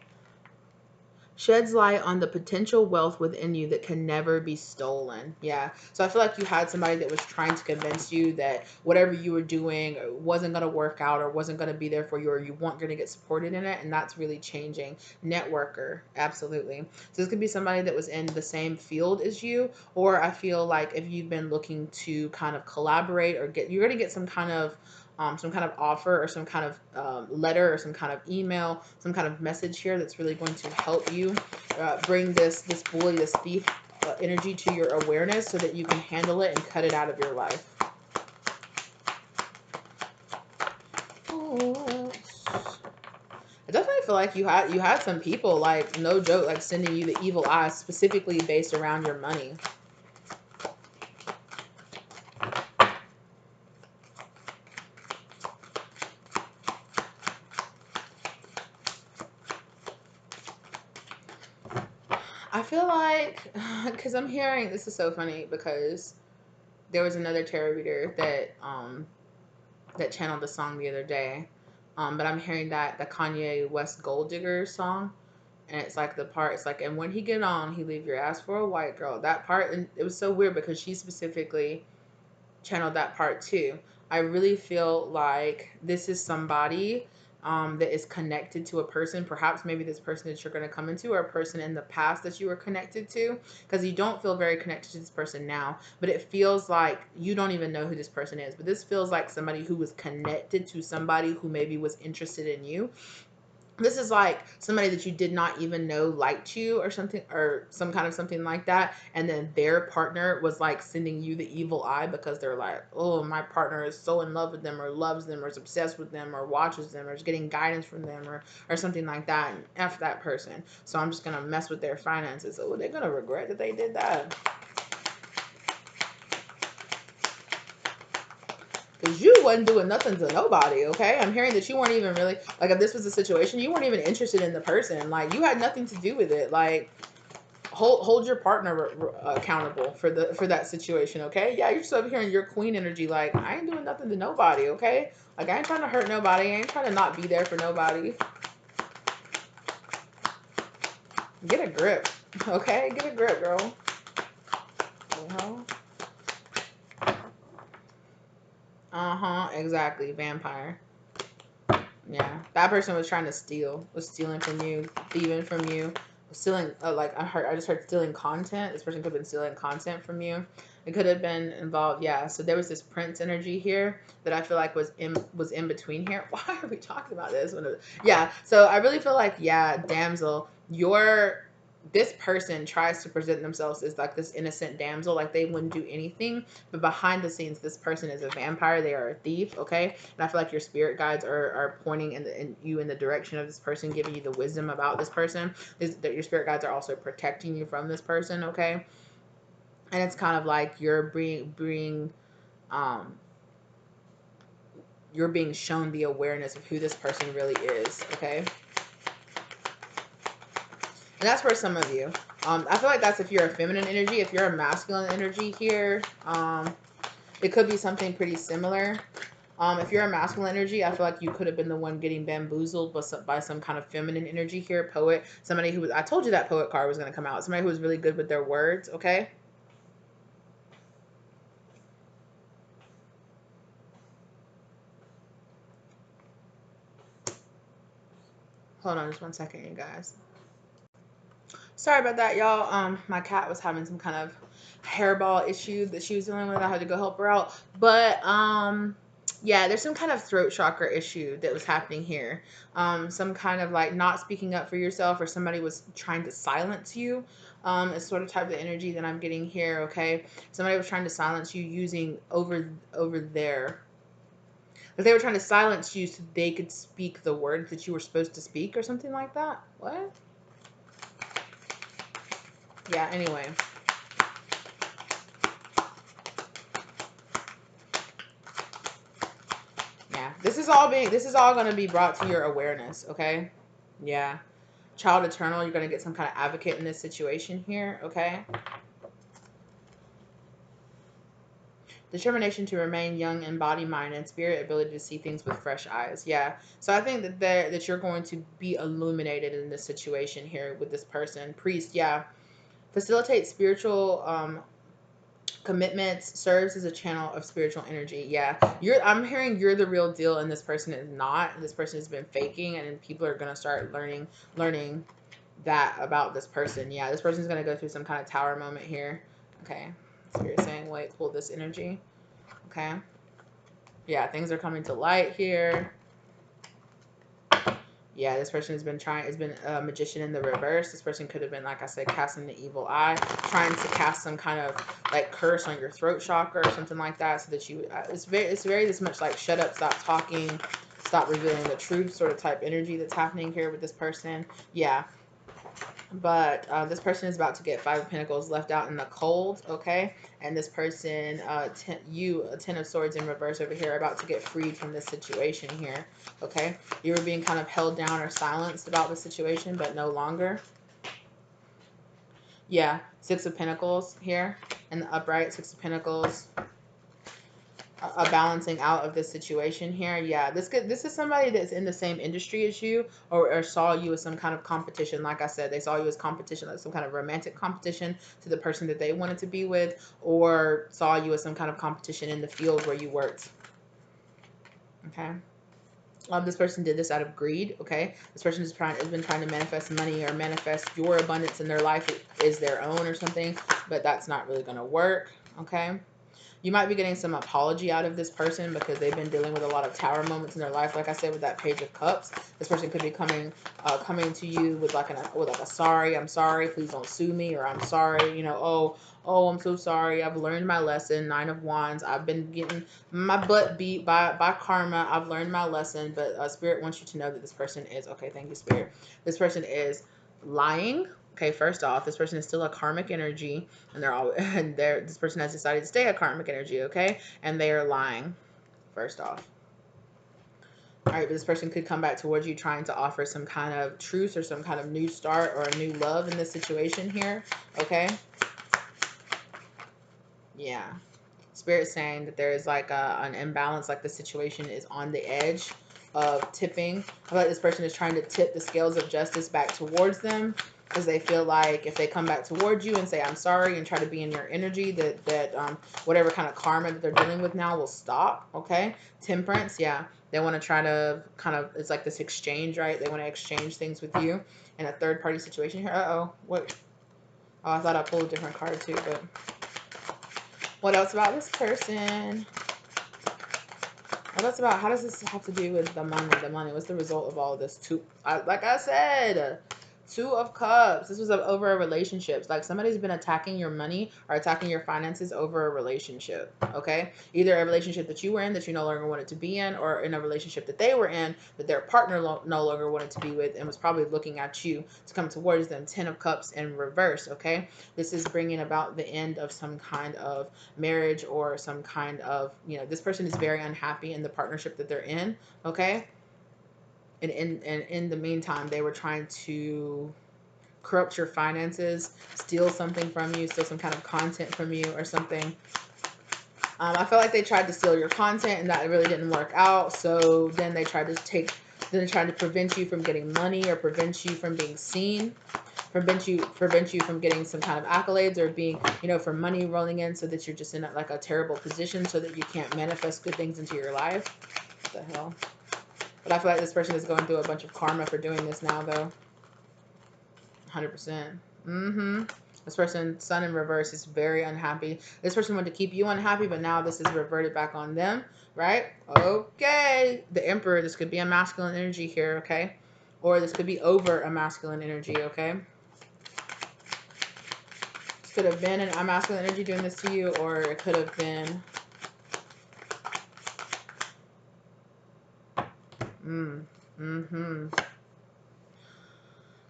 Sheds light on the potential wealth within you that can never be stolen. Yeah. So I feel like you had somebody that was trying to convince you that whatever you were doing wasn't going to work out, or wasn't going to be there for you, or you weren't going to get supported in it. And that's really changing. Networker. Absolutely. So this could be somebody that was in the same field as you, or I feel like if you've been looking to kind of collaborate or you're going to get some kind of offer, or some kind of letter, or some kind of email, some kind of message here that's really going to help you bring this bully, this thief energy to your awareness, so that you can handle it and cut it out of your life. I definitely feel like you had some people, like, no joke, like sending you the evil eyes specifically based around your money. I feel like, because I'm hearing, this is so funny, because there was another tarot reader that channeled the song the other day, but I'm hearing that the Kanye West Gold Digger song, and it's like the part, it's like, and when he get on, he leave your ass for a white girl. That part, and it was so weird because she specifically channeled that part too. I really feel like this is somebody that is connected to a person, perhaps maybe this person that you're going to come into, or a person in the past that you were connected to, because you don't feel very connected to this person now, but it feels like you don't even know who this person is. But this feels like somebody who was connected to somebody who maybe was interested in you. This is like somebody that you did not even know liked you, or something, or some kind of something like that, and then their partner was like sending you the evil eye, because they're like, oh, my partner is so in love with them, or loves them, or is obsessed with them, or watches them, or is getting guidance from them, or something like that, and F that person, so I'm just gonna mess with their finances. Oh, they're gonna regret that they did that. Because you wasn't doing nothing to nobody, okay? I'm hearing that you weren't even really, like, if this was a situation, you weren't even interested in the person. Like, you had nothing to do with it. Like, hold your partner accountable for that situation, okay? Yeah, you're still up here in your queen energy. Like, I ain't doing nothing to nobody, okay? Like, I ain't trying to hurt nobody. I ain't trying to not be there for nobody. Get a grip, okay? Get a grip, girl. Exactly. Vampire. Yeah, that person was trying to steal, was stealing from you, thieving from you, stealing. Like, I just heard stealing content. This person could have been stealing content from you. It could have been involved. Yeah. So there was this Prince energy here that I feel like was in between here. Why are we talking about this? Yeah. So I really feel like, yeah, damsel, this person tries to present themselves as like this innocent damsel, like they wouldn't do anything, but behind the scenes, this person is a vampire. They are a thief, okay? And I feel like your spirit guides are pointing in the direction of this person, giving you the wisdom about this person. Is that your spirit guides are also protecting you from this person, okay? And it's kind of like um you're being shown the awareness of who this person really is, okay? And that's for some of you. I feel like that's if you're a feminine energy. If you're a masculine energy here, it could be something pretty similar. If you're a masculine energy, I feel like you could have been the one getting bamboozled by some kind of feminine energy here. Poet, somebody who was, I told you that poet card was going to come out. Somebody who was really good with their words, okay? Hold on just one second, you guys. Sorry about that, y'all. My cat was having some kind of hairball issue that she was dealing with. I had to go help her out. But yeah, there's some kind of throat chakra issue that was happening here. Some kind of like not speaking up for yourself, or somebody was trying to silence you. It's sort of type of energy that I'm getting here, okay? Somebody was trying to silence you using over there. Like they were trying to silence you so they could speak the words that you were supposed to speak, or something like that. What? Yeah, anyway. This is all going to be brought to your awareness, okay? Yeah. Child eternal, you're going to get some kind of advocate in this situation here, okay? Determination to remain young in body, mind, and spirit. Ability to see things with fresh eyes. Yeah. So I think that you're going to be illuminated in this situation here with this person. Priest, yeah. Facilitate spiritual commitments, serves as a channel of spiritual energy. Yeah. I'm hearing you're the real deal and this person is not. This person has been faking, and people are going to start learning that about this person. Yeah, this person's going to go through some kind of tower moment here. Okay. Spirit saying, wait, pull this energy. Okay. Yeah, things are coming to light here. Yeah, this person has been a magician in the reverse. This person could have been, like I said, casting the evil eye, trying to cast some kind of like curse on your throat chakra or something like that, so that you, it's very this much like shut up, stop talking, stop revealing the truth sort of type energy that's happening here with this person. Yeah. But this person is about to get Five of Pentacles left out in the cold, okay? And this person, a Ten of Swords in reverse over here, are about to get freed from this situation here, okay? You were being kind of held down or silenced about the situation, but no longer. Yeah, Six of Pentacles here in the upright, Six of Pentacles. A balancing out of this situation here. Yeah, this is somebody that's in the same industry as you, or saw you as some kind of competition. Like I said, they saw you as competition, like some kind of romantic competition to the person that they wanted to be with, or saw you as some kind of competition in the field where you worked. Okay. This person did this out of greed. Okay, this person has been trying to manifest money or manifest your abundance in their life is their own or something, but that's not really going to work. Okay. You might be getting some apology out of this person because they've been dealing with a lot of tower moments in their life. Like I said, with that Page of Cups, this person could be coming to you with like a sorry, I'm sorry, please don't sue me, or I'm sorry, you know, oh, I'm so sorry, I've learned my lesson. Nine of Wands, I've been getting my butt beat by karma. I've learned my lesson, but Spirit wants you to know that this person is, okay, thank you, Spirit. This person is lying. Okay, first off, this person is still a karmic energy, and this person has decided to stay a karmic energy, okay? And they are lying, first off. All right, but this person could come back towards you trying to offer some kind of truce or some kind of new start or a new love in this situation here, okay? Yeah. Spirit saying that there is like an imbalance, like the situation is on the edge of tipping. I feel like this person is trying to tip the scales of justice back towards them, because they feel like if they come back towards you and say I'm sorry and try to be in your energy, that whatever kind of karma that they're dealing with now will stop. Okay. Temperance, yeah, they want to try to kind of, it's like this exchange, right? They want to exchange things with you in a third party situation here. What? Oh, I thought I pulled a different card too, but what else about this person? What else about, how does this have to do with the money? The money, what's the result of all of this? Like I said, Two of Cups. This was over a relationship. Like somebody's been attacking your money or attacking your finances over a relationship, okay? Either a relationship that you were in that you no longer wanted to be in, or in a relationship that they were in that their partner no longer wanted to be with and was probably looking at you to come towards them. Ten of Cups in reverse, okay? This is bringing about the end of some kind of marriage or some kind of, this person is very unhappy in the partnership that they're in, okay? And in the meantime, they were trying to corrupt your finances, steal something from you, steal some kind of content from you or something. I feel like they tried to steal your content and that really didn't work out. So then they tried to prevent you from getting money or prevent you from being seen, prevent you from getting some kind of accolades or being, for money rolling in, so that you're just in like a terrible position so that you can't manifest good things into your life. What the hell? But I feel like this person is going through a bunch of karma for doing this now, though. 100%. This person, Sun in reverse, is very unhappy. This person wanted to keep you unhappy, but now this is reverted back on them, right? Okay. The Emperor, this could be a masculine energy here, okay? Or this could be over a masculine energy, okay? This could have been a masculine energy doing this to you, or it could have been...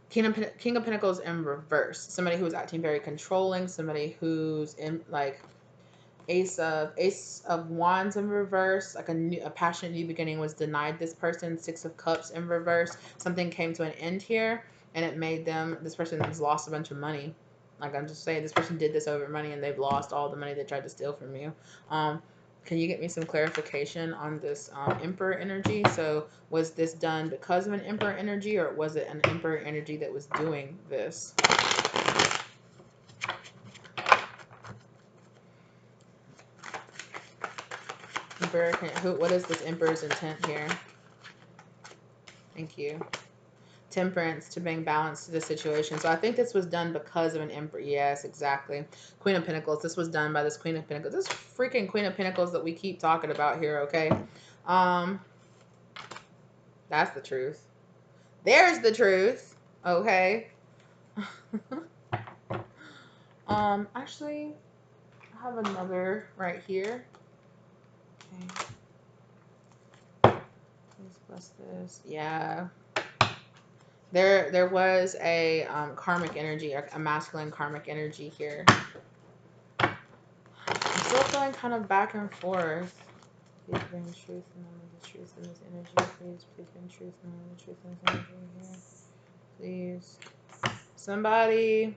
King of Pentacles in reverse. Somebody who's acting very controlling. Somebody who's in, like, Ace of Wands in reverse, like a passionate new beginning was denied this person. Six of Cups in reverse. Something came to an end here, and it made them. This person has lost a bunch of money. Like I'm just saying, this person did this over money, and they've lost all the money they tried to steal from you. Can you get me some clarification on this Emperor energy? So was this done because of an Emperor energy, or was it an Emperor energy that was doing this? Emperor, what is this Emperor's intent here? Thank you. Temperance, to bring balance to the situation. So I think this was done because of an Emperor. Yes, exactly. Queen of Pentacles. This was done by this Queen of Pentacles. This freaking Queen of Pentacles that we keep talking about here, okay? That's the truth. There's the truth. Okay. Actually, I have another right here. Okay. Please bless this. Yeah. There was a karmic energy, a masculine karmic energy here. I'm still feeling kind of back and forth. Please bring truth and only the truth in this energy. Please bring truth and only the truth in this energy here. Please. Somebody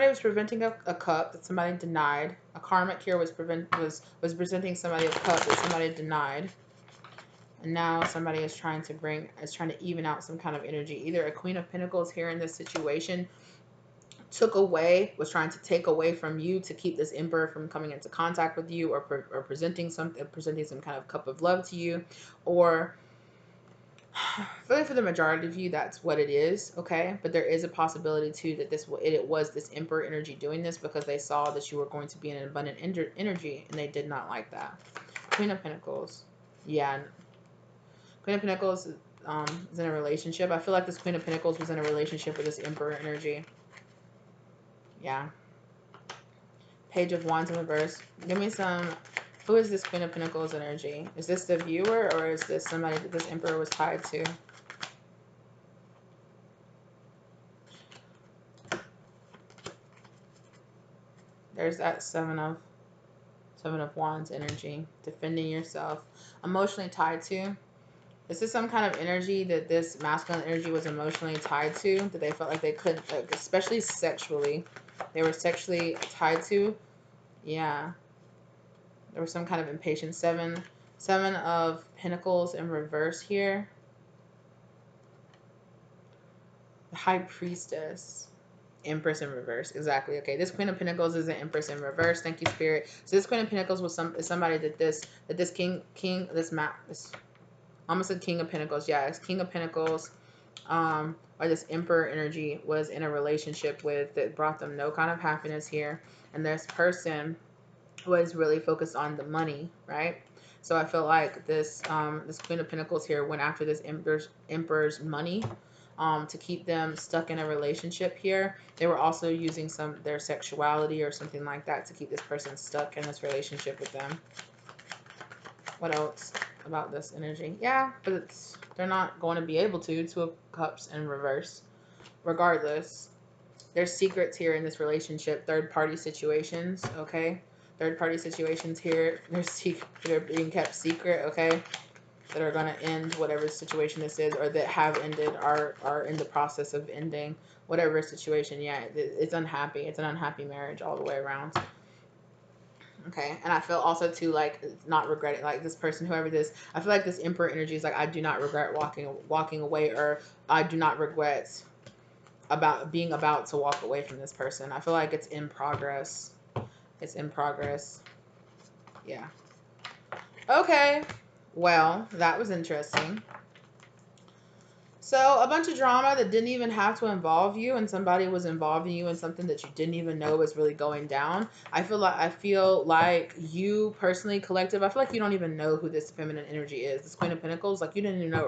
was presenting a cup that somebody denied. A karmic here was presenting somebody a cup that somebody denied. And now somebody is trying to even out some kind of energy. Either a Queen of Pentacles here in this situation was trying to take away from you to keep this Emperor from coming into contact with you, or presenting some kind of cup of love to you, or really for the majority of you, that's what it is, okay? But there is a possibility too that it was this Emperor energy doing this because they saw that you were going to be in an abundant energy, and they did not like that. Queen of Pentacles, yeah. Queen of Pentacles is in a relationship. I feel like this Queen of Pentacles was in a relationship with this Emperor energy. Yeah. Page of Wands in reverse. Give me some. Who is this Queen of Pentacles energy? Is this the viewer, or is this somebody that this Emperor was tied to? There's that Seven of Wands energy. Defending yourself. Emotionally tied to. This is some kind of energy that this masculine energy was emotionally tied to, that they felt like they couldn't, like, especially sexually. They were sexually tied to. Yeah. There was some kind of impatience. Seven of Pentacles in reverse here. The High Priestess. Empress in reverse. Exactly. Okay. This Queen of Pentacles is an Empress in reverse. Thank you, Spirit. So this Queen of Pentacles was somebody that this almost a King of Pentacles. Yeah, it's King of Pentacles. Or this Emperor energy was in a relationship with, that brought them no kind of happiness here. And this person was really focused on the money, right? So I feel like this Queen of Pentacles here went after this Emperor's money to keep them stuck in a relationship here. They were also using their sexuality or something like that to keep this person stuck in this relationship with them. What else about this energy? Yeah, but they're not going to be able to. Two of Cups in reverse. Regardless, there's secrets here in this relationship. Third-party situations, okay? Third-party situations here. They're being kept secret, okay? That are going to end whatever situation this is, or that have ended, are in the process of ending whatever situation. Yeah, it's unhappy. It's an unhappy marriage all the way around. Okay, and I feel also too like not regretting, like this person, whoever this, I feel like this Emperor energy is like, I do not regret walking away, or I do not regret being about to walk away from this person. I feel like it's in progress. It's in progress. Yeah. Okay. Well, that was interesting. So a bunch of drama that didn't even have to involve you, and somebody was involving you in something that you didn't even know was really going down. I feel like you personally, collective, I feel like you don't even know who this feminine energy is. This Queen of Pentacles, like, you didn't even know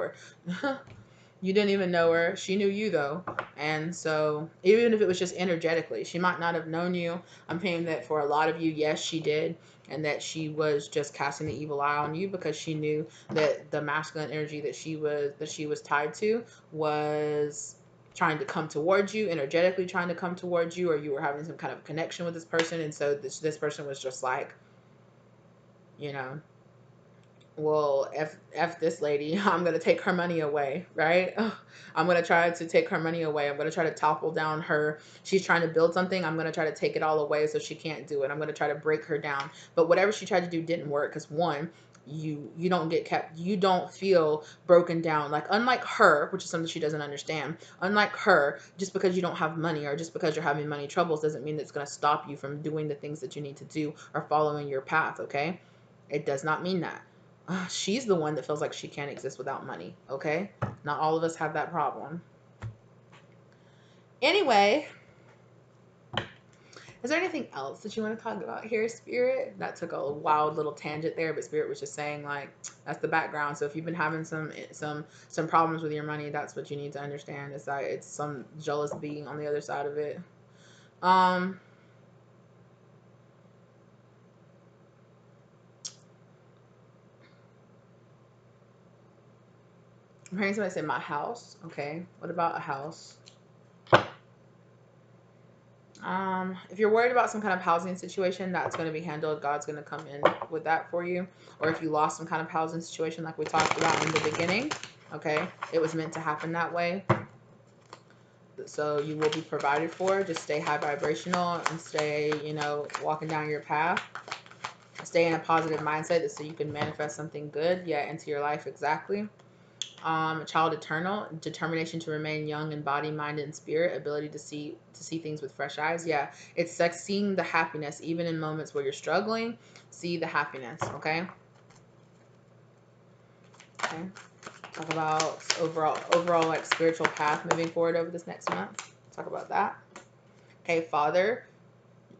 her. You didn't even know her. She knew you, though. And so even if it was just energetically, she might not have known you. I'm saying that for a lot of you, yes, she did. And that she was just casting the evil eye on you because she knew that the masculine energy that she was tied to was trying to come towards you, energetically trying to come towards you, or you were having some kind of connection with this person. And so this person was just like, you know, well, if this lady, I'm gonna take her money away, right? Ugh, I'm gonna try to take her money away. I'm gonna try to topple down her. She's trying to build something. I'm gonna try to take it all away so she can't do it. I'm gonna try to break her down. But whatever she tried to do didn't work because one, you don't get kept. You don't feel broken down. Like unlike her, which is something she doesn't understand. Unlike her, just because you don't have money or just because you're having money troubles doesn't mean it's gonna stop you from doing the things that you need to do or following your path. Okay, it does not mean that. She's the one that feels like she can't exist without money, okay? Not all of us have that problem. Anyway, is there anything else that you want to talk about here, Spirit? That took a wild little tangent there, but Spirit was just saying like that's the background. So if you've been having some problems with your money, that's what you need to understand. Is that it's some jealous being on the other side of it. Um, I'm hearing somebody say my house. Okay, what about a house? If you're worried about some kind of housing situation, that's going to be handled. God's going to come in with that for you. Or if you lost some kind of housing situation, like we talked about in the beginning, okay, it was meant to happen that way. So you will be provided for. Just stay high vibrational and stay, walking down your path. Stay in a positive mindset so you can manifest something good, into your life exactly. Child eternal, determination to remain young in body, mind, and spirit, ability to see things with fresh eyes. Yeah, it's like seeing the happiness even in moments where you're struggling. See the happiness. Okay. Okay. Talk about overall like spiritual path moving forward over this next month. Talk about that. Okay, Father.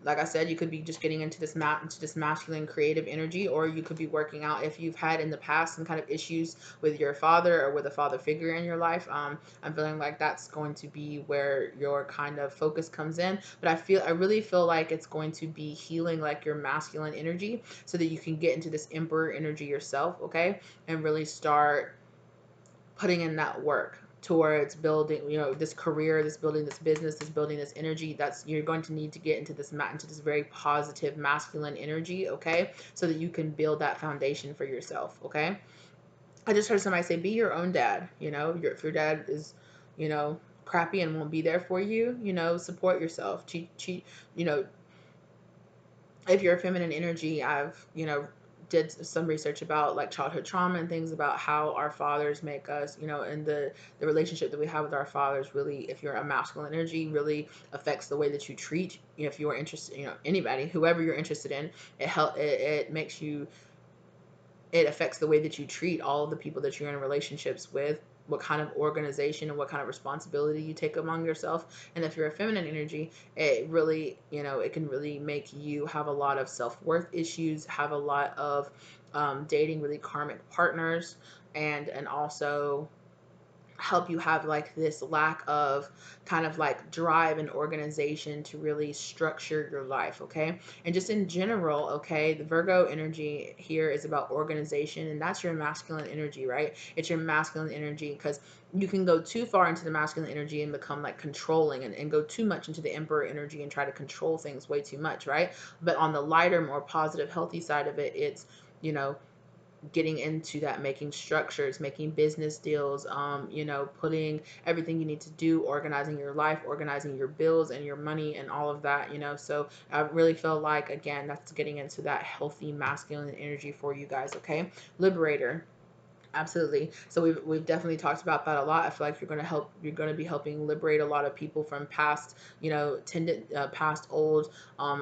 Like I said, you could be just getting into this masculine creative energy, or you could be working out if you've had in the past some kind of issues with your father or with a father figure in your life. I'm feeling like that's going to be where your kind of focus comes in. But I really feel like it's going to be healing like your masculine energy so that you can get into this emperor energy yourself, okay? And really start putting in that work towards building, this career, this building this business, this building this energy. That's You're going to need to get into this very positive masculine energy, okay? So that you can build that foundation for yourself, okay? I just heard somebody say be your own dad. If your dad is, crappy and won't be there for you, support yourself. You know if you're a feminine energy, I've, did some research about like childhood trauma and things about how our fathers make us, and the relationship that we have with our fathers really, if you're a masculine energy, really affects the way that you treat, if you are interested, anybody, whoever you're interested in, it makes you, it affects the way that you treat all of the people that you're in relationships with, what kind of organization and what kind of responsibility you take among yourself. And if you're a feminine energy, it really, it can really make you have a lot of self-worth issues, have a lot of dating really karmic partners, and also help you have like this lack of kind of like drive and organization to really structure your life, okay? And just in general, okay, the Virgo energy here is about organization, and that's your masculine energy, right? It's your masculine energy, because you can go too far into the masculine energy and become like controlling, and go too much into the emperor energy and try to control things way too much, right? But on the lighter, more positive, healthy side of it, it's, you know getting into that, making structures, making business deals, putting everything you need to do, organizing your life, organizing your bills and your money and all of that, so I really feel like, again, that's getting into that healthy masculine energy for you guys, okay? Liberator. Absolutely. So we've definitely talked about that a lot. I feel like you're going to be helping liberate a lot of people from past, past old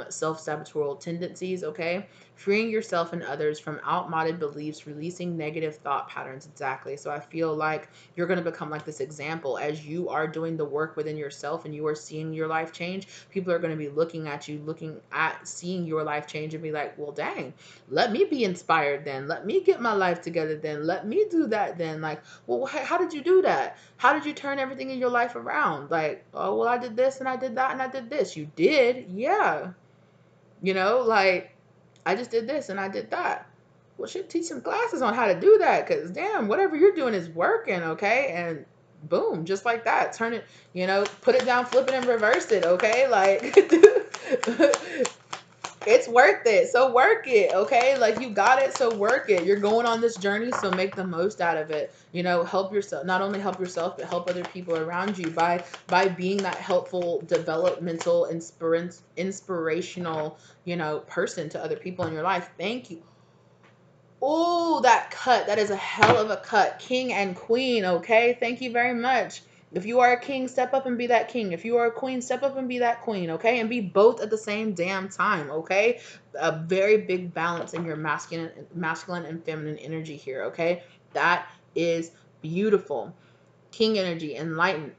self-saboteur tendencies, okay? Freeing yourself and others from outmoded beliefs, releasing negative thought patterns. Exactly. So I feel like you're going to become like this example as you are doing the work within yourself and you are seeing your life change. People are going to be looking at you, looking at seeing your life change and be like, well, dang, let me be inspired then. Let me get my life together then. Let me do that then. Like, well, how did you do that? How did you turn everything in your life around? Like, oh, well, I did this and I did that and I did this. You did? Yeah. Like, I just did this and I did that. Well, should teach some classes on how to do that, because damn, whatever you're doing is working, okay? And boom, just like that, turn it, put it down, flip it and reverse it, okay? Like It's worth it. So work it, okay? Like you got it, so work it. You're going on this journey, so make the most out of it. You know, help yourself. Not only help yourself, but help other people around you by being that helpful, developmental, inspirational, you know, person to other people in your life. Thank you. Oh, that cut. That is a hell of a cut. King and queen, okay? Thank you very much. If you are a king, step up and be that king. If you are a queen, step up and be that queen, okay? And be both at the same damn time, okay? A very big balance in your masculine and feminine energy here, okay? That is beautiful. King energy, enlightened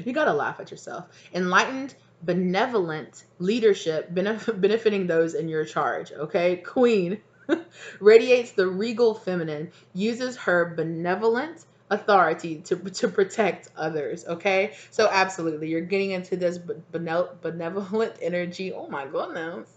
you gotta laugh at yourself. Enlightened, benevolent leadership benefiting those in your charge. Okay, Queen radiates the regal feminine, uses her benevolent authority to protect others. Okay, so absolutely, you're getting into this benevolent energy. Oh my goodness.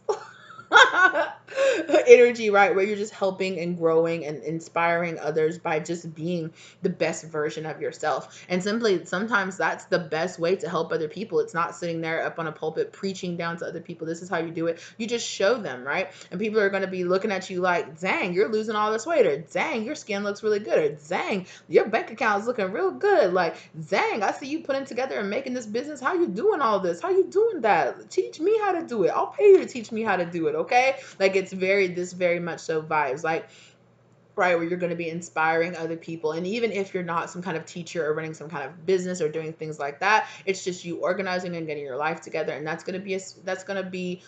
Energy, right? Where you're just helping and growing and inspiring others by just being the best version of yourself. And simply, sometimes that's the best way to help other people. It's not sitting there up on a pulpit preaching down to other people. This is how you do it. You just show them, right? And people are going to be looking at you like, dang, you're losing all this weight, or dang, your skin looks really good, or dang, your bank account is looking real good. Like, dang, I see you putting together and making this business. How you doing all this? How you doing that? Teach me how to do it. I'll pay you to teach me how to do it, okay? Like, it's very much so vibes. Like, right, where you're going to be inspiring other people. And even if you're not some kind of teacher or running some kind of business or doing things like that, it's just you organizing and getting your life together. And that's going to be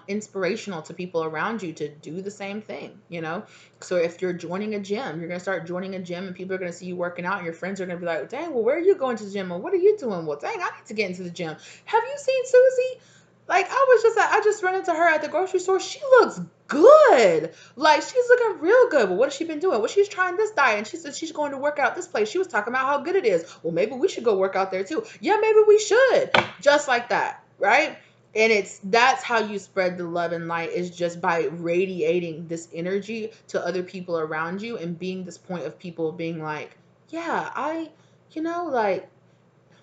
inspirational to people around you to do the same thing, you know? So if you're joining a gym, you're going to start joining a gym and people are going to see you working out and your friends are going to be like, dang, well, where are you going to the gym? Or what are you doing? Well, dang, I need to get into the gym. Have you seen Susie? Like, I just ran into her at the grocery store. She looks good. Like, she's looking real good. But what has she been doing? Well, she's trying this diet and she said she's going to work out this place. She was talking about how good it is. Well, maybe we should go work out there too. Yeah, maybe we should. Just like that, right? And that's how you spread the love and light, is just by radiating this energy to other people around you and being this point of people being like, yeah, like,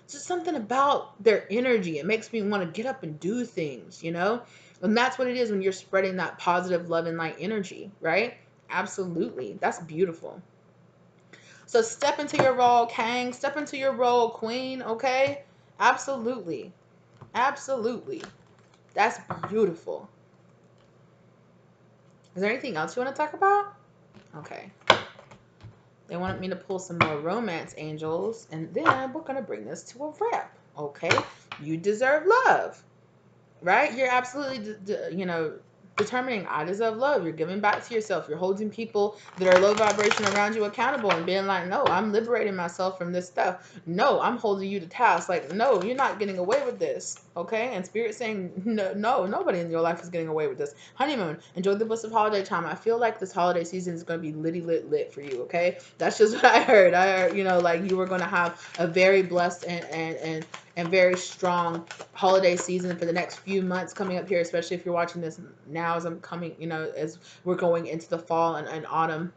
just something about their energy. It makes me want to get up and do things, you know? And that's what it is when you're spreading that positive love and light energy, right? Absolutely. That's beautiful. So step into your role, Kang. Step into your role, Queen, okay? Absolutely. Absolutely. That's beautiful. Is there anything else you want to talk about? Okay. They wanted me to pull some more romance angels, and then we're going to bring this to a wrap, okay? You deserve love. Right? You're absolutely, determining I deserve love. You're giving back to yourself. You're holding people that are low vibration around you accountable and being like, no, I'm liberating myself from this stuff. No, I'm holding you to task. Like, no, you're not getting away with this. Okay? And Spirit saying, no, nobody in your life is getting away with this. Honeymoon, enjoy the bliss of holiday time. I feel like this holiday season is going to be litty lit for you. Okay? That's just what I heard. I heard, like you were going to have a very blessed and very strong holiday season for the next few months coming up here, especially if you're watching this now as I'm coming, as we're going into the fall and autumn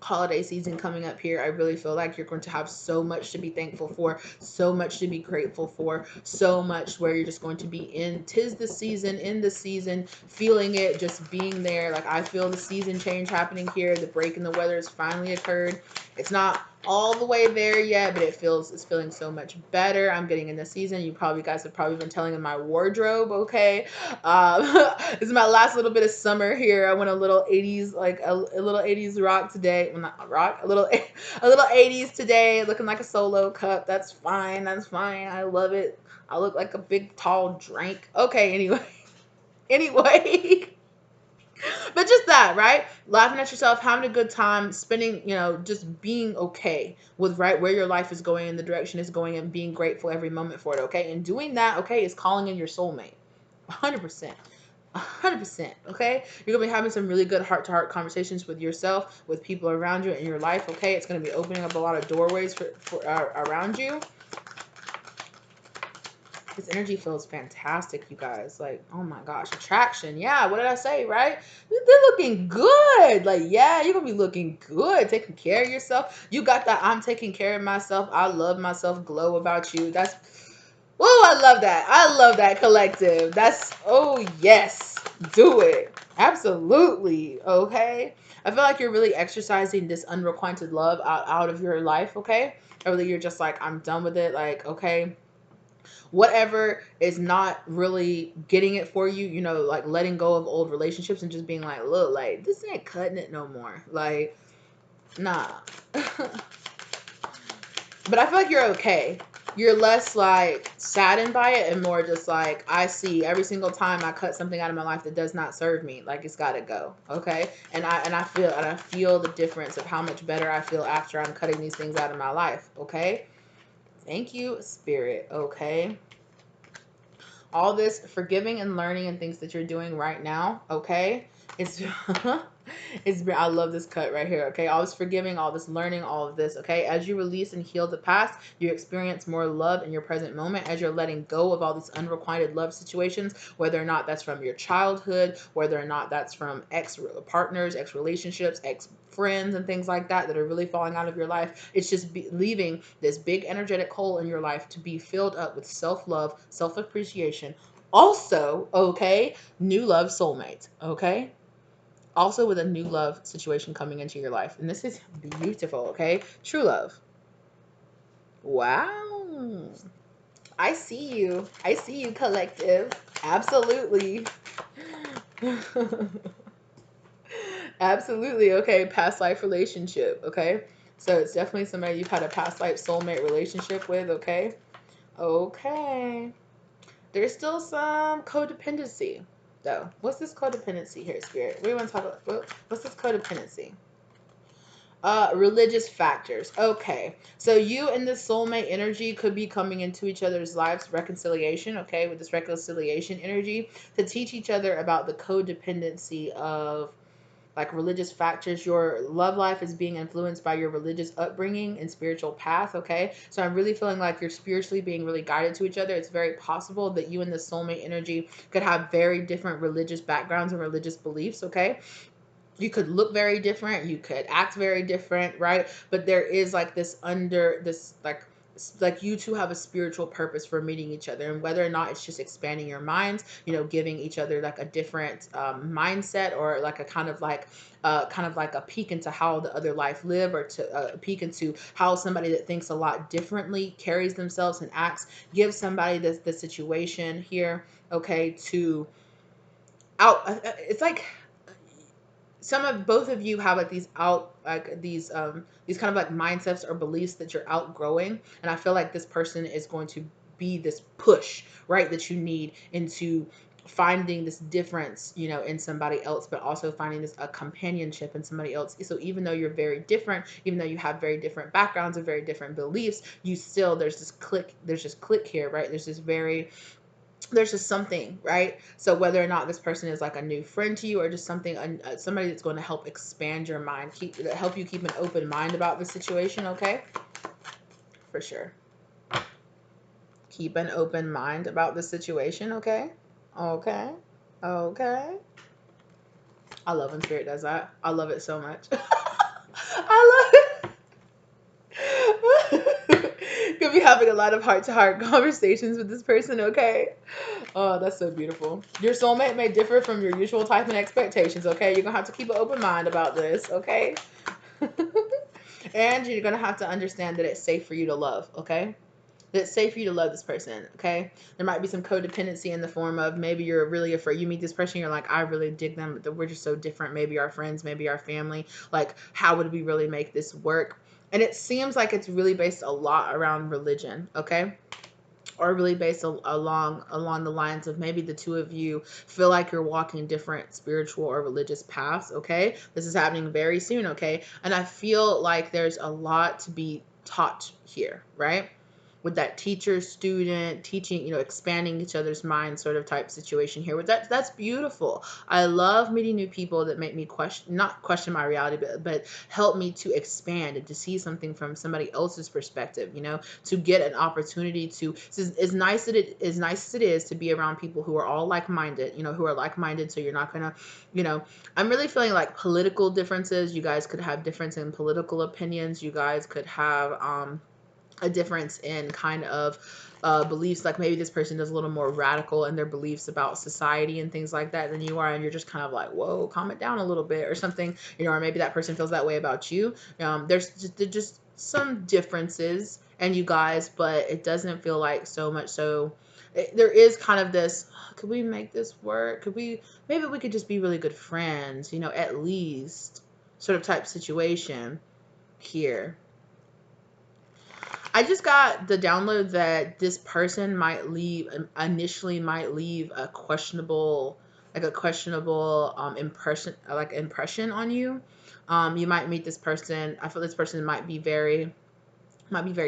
holiday season coming up here. I really feel like you're going to have so much to be thankful for, so much to be grateful for, so much where you're just going to be in the season, feeling it, just being there. Like, I feel the season change happening here. The break in the weather has finally occurred. It's not all the way there yet, but it's feeling so much better. I'm getting in the season. Guys have probably been telling in my wardrobe, okay? This is my last little bit of summer here. I went a little 80s, like a little 80s rock today. Well, not rock, a little 80s today, looking like a solo cup. That's fine. I love it. I look like a big tall drink. Okay, anyway. Anyway. But just that, right? Laughing at yourself, having a good time, spending, just being okay with right where your life is going and the direction it's going, and being grateful every moment for it, okay? And doing that, okay, is calling in your soulmate. 100%. 100%. Okay? You're going to be having some really good heart to heart conversations with yourself, with people around you in your life, okay? It's going to be opening up a lot of doorways for around you. This energy feels fantastic, you guys. Like, oh my gosh, attraction. Yeah, what did I say, right? They're looking good. Like, yeah, you're gonna be looking good, taking care of yourself. You got that I'm taking care of myself, I love myself glow about you. That's, oh, I love that. I love that, collective. That's, oh yes, do it. Absolutely. Okay. I feel like you're really exercising this unrequited love out of your life, okay? Or really you're just like, I'm done with it. Like, okay, whatever is not really getting it for you, you know, like letting go of old relationships and just being like, look, like this ain't cutting it no more. Like, nah. But I feel like you're okay. You're less like saddened by it and more just like, I see every single time I cut something out of my life that does not serve me, like it's got to go. Okay? And I feel the difference of how much better I feel after I'm cutting these things out of my life. Okay? Thank you, spirit. Okay? All this forgiving and learning and things that you're doing right now, okay? It's I love this cut right here, okay? All this forgiving, all this learning, all of this, okay? As you release and heal the past, you experience more love in your present moment as you're letting go of all these unrequited love situations, whether or not that's from your childhood, whether or not that's from ex partners, ex relationships, ex friends and things like that that are really falling out of your life. It's just leaving this big energetic hole in your life to be filled up with self-love, self-appreciation. Also, okay, new love soulmate, okay? Also with a new love situation coming into your life. And this is beautiful, okay? True love. Wow. I see you. I see you, collective. Absolutely. Absolutely. Okay. Past life relationship. Okay. So it's definitely somebody you've had a past life soulmate relationship with. Okay. Okay. There's still some codependency, though. What's this codependency here, Spirit? What do you want to talk about? What's this codependency? Religious factors. Okay. So you and this soulmate energy could be coming into each other's lives, reconciliation, okay, with this reconciliation energy to teach each other about the codependency of like religious factors. Your love life is being influenced by your religious upbringing and spiritual path, okay? So I'm really feeling like you're spiritually being really guided to each other. It's very possible that you and the soulmate energy could have very different religious backgrounds and religious beliefs, okay? You could look very different, you could act very different, right? But there is like this under this like you two have a spiritual purpose for meeting each other, and whether or not it's just expanding your minds, you know, giving each other like a different mindset, or like a kind of like a peek into how the other life live, or to a peek into how somebody that thinks a lot differently carries themselves and acts. Give somebody the situation here, okay, to out it's like some of both of you have like these kind of like mindsets or beliefs that you're outgrowing, and I feel like this person is going to be this push, right, that you need into finding this difference, you know, in somebody else, but also finding this a companionship in somebody else. So even though you're very different, even though you have very different backgrounds and very different beliefs, you still there's this click here, right? There's just something, right? So whether or not this person is like a new friend to you, or just something, somebody that's going to help expand your mind, help you keep an open mind about the situation, okay? For sure. Keep an open mind about the situation, okay? Okay. Okay. I love when spirit does that. I love it so much. I love it. Could be having a lot of heart-to-heart conversations with this person, okay? Oh, that's so beautiful. Your soulmate may differ from your usual type and expectations, okay? You're going to have to keep an open mind about this, okay? And you're going to have to understand that it's safe for you to love, okay? That it's safe for you to love this person, okay? There might be some codependency in the form of maybe you're really afraid. You meet this person, you're like, I really dig them, but we're just so different. Maybe our friends, maybe our family. Like, how would we really make this work? And it seems like it's really based a lot around religion, okay? Or really based along the lines of maybe the two of you feel like you're walking different spiritual or religious paths, okay? This is happening very soon, okay? And I feel like there's a lot to be taught here, right? with that teacher student teaching, expanding each other's minds sort of type situation here. With that's beautiful. I love meeting new people that make me not question my reality, but help me to expand and to see something from somebody else's perspective, to get an opportunity to, as nice as it is to be around people who are all like-minded, who are like-minded, so you're not gonna, I'm really feeling like political differences. You guys could have difference in political opinions. You guys could have a difference in kind of beliefs. Like maybe this person is a little more radical in their beliefs about society and things like that than you are, and you're just kind of like, whoa, calm it down a little bit or something, or maybe that person feels that way about you. There's just some differences and you guys, but it doesn't feel like so much. So there is kind of this, could we make this work? Maybe we could just be really good friends, at least, sort of type situation here. I just got the download that this person initially might leave a questionable, impression on you. You might meet this person. I feel this person might be very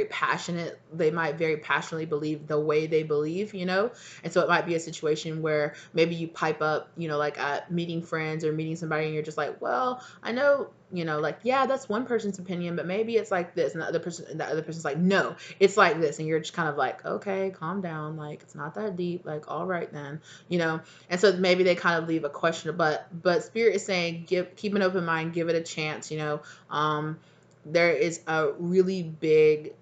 passionate. They might very passionately believe the way they believe, And so it might be a situation where maybe you pipe up, like at meeting friends or meeting somebody and you're just like, well, I know, like, yeah, that's one person's opinion, but maybe it's like this. And the other person's like, no, it's like this. And you're just kind of like, okay, calm down. Like, it's not that deep. Like, all right then, And so maybe they kind of leave a question, but Spirit is saying, keep an open mind, give it a chance, there is a really big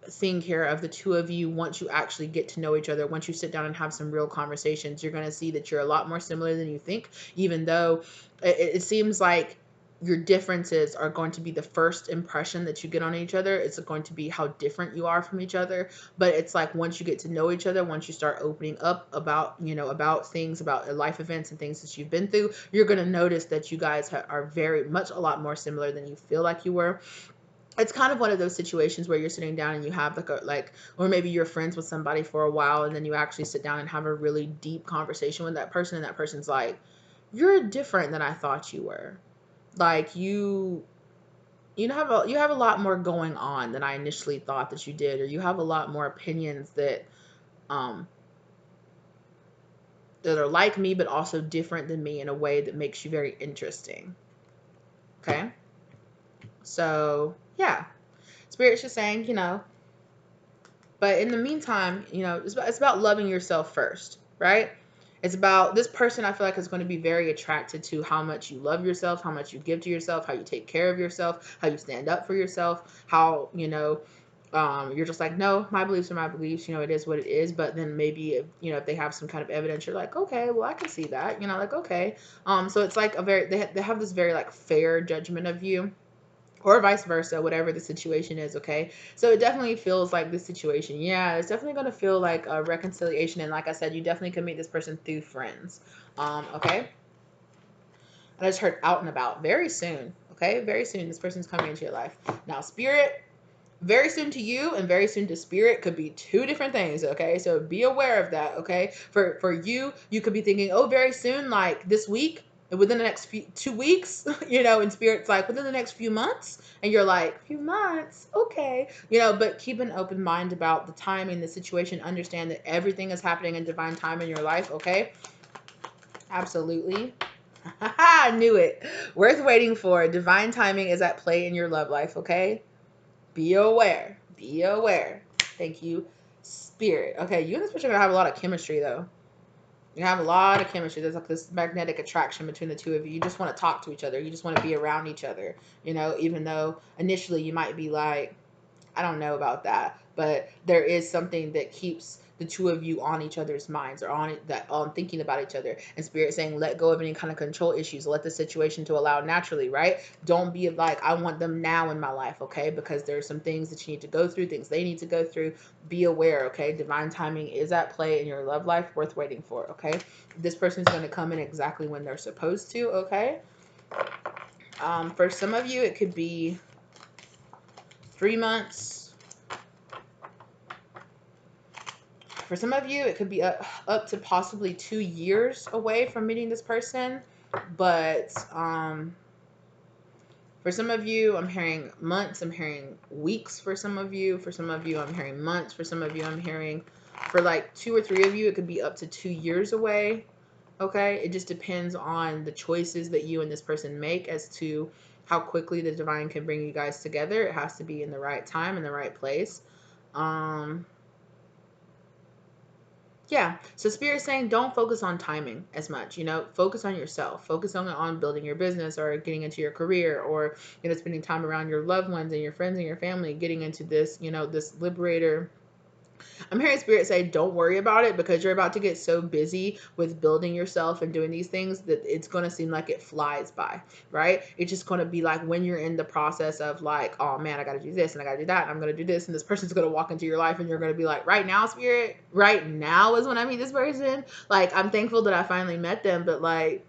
thing here of the two of you. Once you actually get to know each other, once you sit down and have some real conversations, you're going to see that you're a lot more similar than you think, even though it seems like your differences are going to be the first impression that you get on each other. It's going to be how different you are from each other. But it's like once you get to know each other, once you start opening up about, about things, about life events and things that you've been through, you're going to notice that you guys are very much a lot more similar than you feel like you were. It's kind of one of those situations where you're sitting down and you have or maybe you're friends with somebody for a while and then you actually sit down and have a really deep conversation with that person, and that person's like, you're different than I thought you were. Like you have a lot more going on than I initially thought that you did, or you have a lot more opinions that um that are like me but also different than me in a way that makes you very interesting. Okay? So, yeah. Spirit's just saying, but in the meantime, it's about loving yourself first, right? It's about this person. I feel like is going to be very attracted to how much you love yourself, how much you give to yourself, how you take care of yourself, how you stand up for yourself, how, you're just like, no, my beliefs are my beliefs, it is what it is. But then maybe, if they have some kind of evidence, you're like, okay, well, I can see that, like, okay. So it's like they have this very like fair judgment of you, or vice versa, whatever the situation is, okay? So it definitely feels like this situation, yeah, it's definitely going to feel like a reconciliation. And like I said, you definitely can meet this person through friends, okay? I just heard out and about very soon, okay? Very soon, this person's coming into your life. Now, Spirit, very soon to you and very soon to Spirit could be two different things, okay? So be aware of that, okay? For you could be thinking, oh, very soon, like this week, within the next 2 weeks, and Spirit's like within the next few months, and you're like, few months, okay, but keep an open mind about the timing, the situation. Understand that everything is happening in divine time in your life, okay? Absolutely. I knew it. Worth waiting for. Divine timing is at play in your love life, okay? Be aware. Be aware. Thank you, Spirit. Okay, you and this person are going to have a lot of chemistry, though. You have a lot of chemistry. There's like this magnetic attraction between the two of you. You just want to talk to each other. You just want to be around each other, even though initially you might be like, I don't know about that, but there is something that keeps the two of you on each other's minds, or on thinking about each other. And Spirit saying, let go of any kind of control issues. Let the situation to allow naturally, right? Don't be like, I want them now in my life, okay? Because there are some things that you need to go through, things they need to go through. Be aware, okay? Divine timing is at play in your love life, worth waiting for, okay? This person's going to come in exactly when they're supposed to, okay? For some of you, it could be 3 months. For some of you, it could be up to possibly 2 years away from meeting this person. But For some of you, I'm hearing months. I'm hearing weeks for some of you. For some of you, I'm hearing months. For some of you, I'm hearing for like 2 or 3 of you, it could be up to 2 years away. Okay. It just depends on the choices that you and this person make as to how quickly the divine can bring you guys together. It has to be in the right time, in the right place. Um, yeah. So Spirit's saying don't focus on timing as much, focus on yourself. Focus on building your business or getting into your career or, spending time around your loved ones and your friends and your family, getting into this, this liberator. I'm hearing Spirit say, don't worry about it because you're about to get so busy with building yourself and doing these things that it's going to seem like it flies by, right? It's just going to be like when you're in the process of like, oh man, I got to do this and I got to do that and I'm going to do this. And this person's going to walk into your life and you're going to be like, right now, Spirit, right now is when I meet this person. Like, I'm thankful that I finally met them, but like,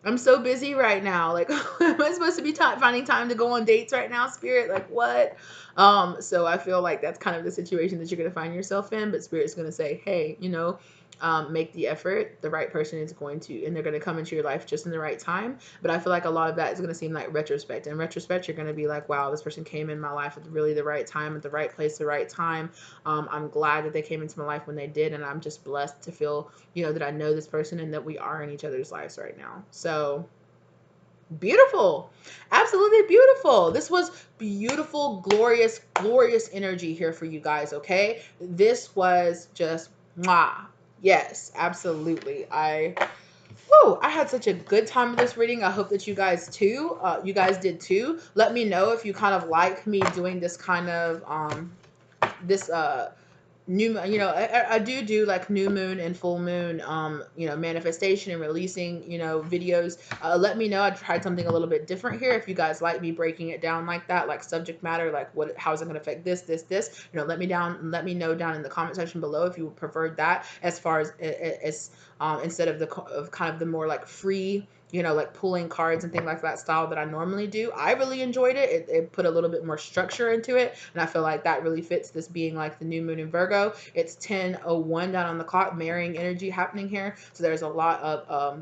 I'm so busy right now. Like, am I supposed to be finding time to go on dates right now, Spirit? Like, what? So I feel like that's kind of the situation that you're going to find yourself in. But Spirit's going to say, hey, make the effort. The right person is going to, and they're going to come into your life just in the right time. But I feel like a lot of that is going to seem like retrospect. In retrospect, you're going to be like, wow, this person came in my life at really the right time, at the right place, the right time. I'm glad that they came into my life when they did. And I'm just blessed to feel, that I know this person and that we are in each other's lives right now. So beautiful. Absolutely beautiful. This was beautiful, glorious, glorious energy here for you guys, okay? This was just mwah. Yes, absolutely. I had such a good time with this reading. I hope that you guys did too. Let me know if you kind of like me doing this kind of this new, I do like new moon and full moon, manifestation and releasing, videos. Let me know. I tried something a little bit different here. If you guys like me breaking it down like that, like subject matter, like how is it going to affect this, let me know down in the comment section below if you preferred that, as far as instead of kind of the more like free, like pulling cards and things like that style that I normally do. I really enjoyed it. It put a little bit more structure into it. And I feel like that really fits this being like the new moon in Virgo. It's 10:01 down on the clock, marrying energy happening here. So there's a lot of,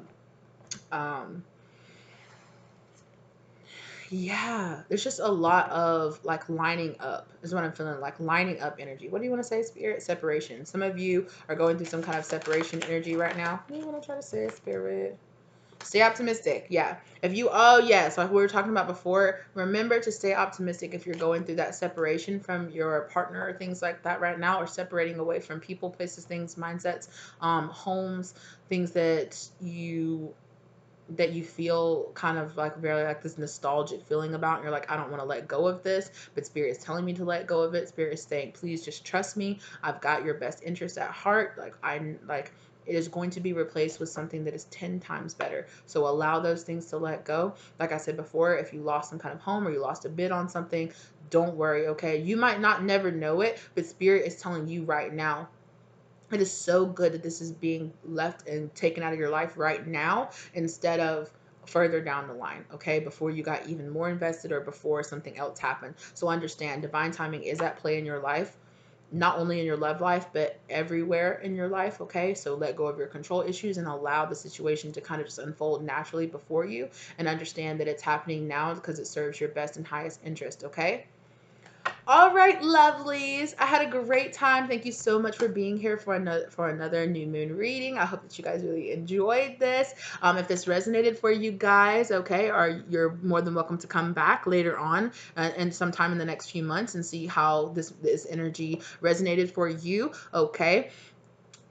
yeah, there's just a lot of like lining up is what I'm feeling, like lining up energy. What do you want to say, Spirit? Separation. Some of you are going through some kind of separation energy right now. What do you want to try to say, Spirit? Stay optimistic. Yeah. If you, oh, yes, like we were talking about before, remember to stay optimistic if you're going through that separation from your partner or things like that right now, or separating away from people, places, things, mindsets, homes, things that you feel kind of like very like this nostalgic feeling about, and you're like, I don't want to let go of this, but Spirit is telling me to let go of it. Spirit is saying, please just trust me. I've got your best interest at heart. Like, it is going to be replaced with something that is 10 times better. So allow those things to let go. Like I said before, if you lost some kind of home or you lost a bid on something, don't worry, okay? You might not never know it, but Spirit is telling you right now, it is so good that this is being left and taken out of your life right now instead of further down the line, okay, before you got even more invested or before something else happened. So understand, divine timing is at play in your life, not only in your love life but everywhere in your life, okay? So let go of your control issues and allow the situation to kind of just unfold naturally before you, and understand that it's happening now because it serves your best and highest interest, okay? All right, lovelies. I had a great time. Thank you so much for being here for another new moon reading. I hope that you guys really enjoyed this. If this resonated for you guys, okay, or you're more than welcome to come back later on and sometime in the next few months and see how this energy resonated for you, okay?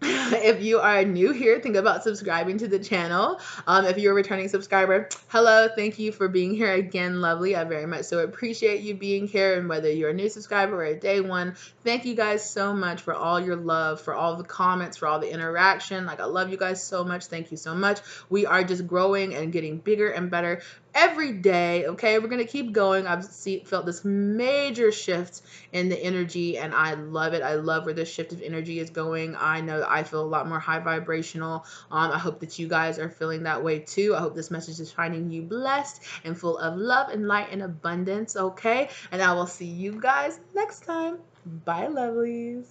If you are new here, think about subscribing to the channel. If you're a returning subscriber, hello, thank you for being here again, lovely. I very much so appreciate you being here. And whether you're a new subscriber or a day one, thank you guys so much for all your love, for all the comments, for all the interaction. Like, I love you guys so much. Thank you so much. We are just growing and getting bigger and better every day, okay? We're gonna keep going. I've felt this major shift in the energy, and I love it. I love where this shift of energy is going. I know that I feel a lot more high vibrational. I hope that you guys are feeling that way too. I hope this message is finding you blessed and full of love and light and abundance, okay? And I will see you guys next time. Bye, lovelies.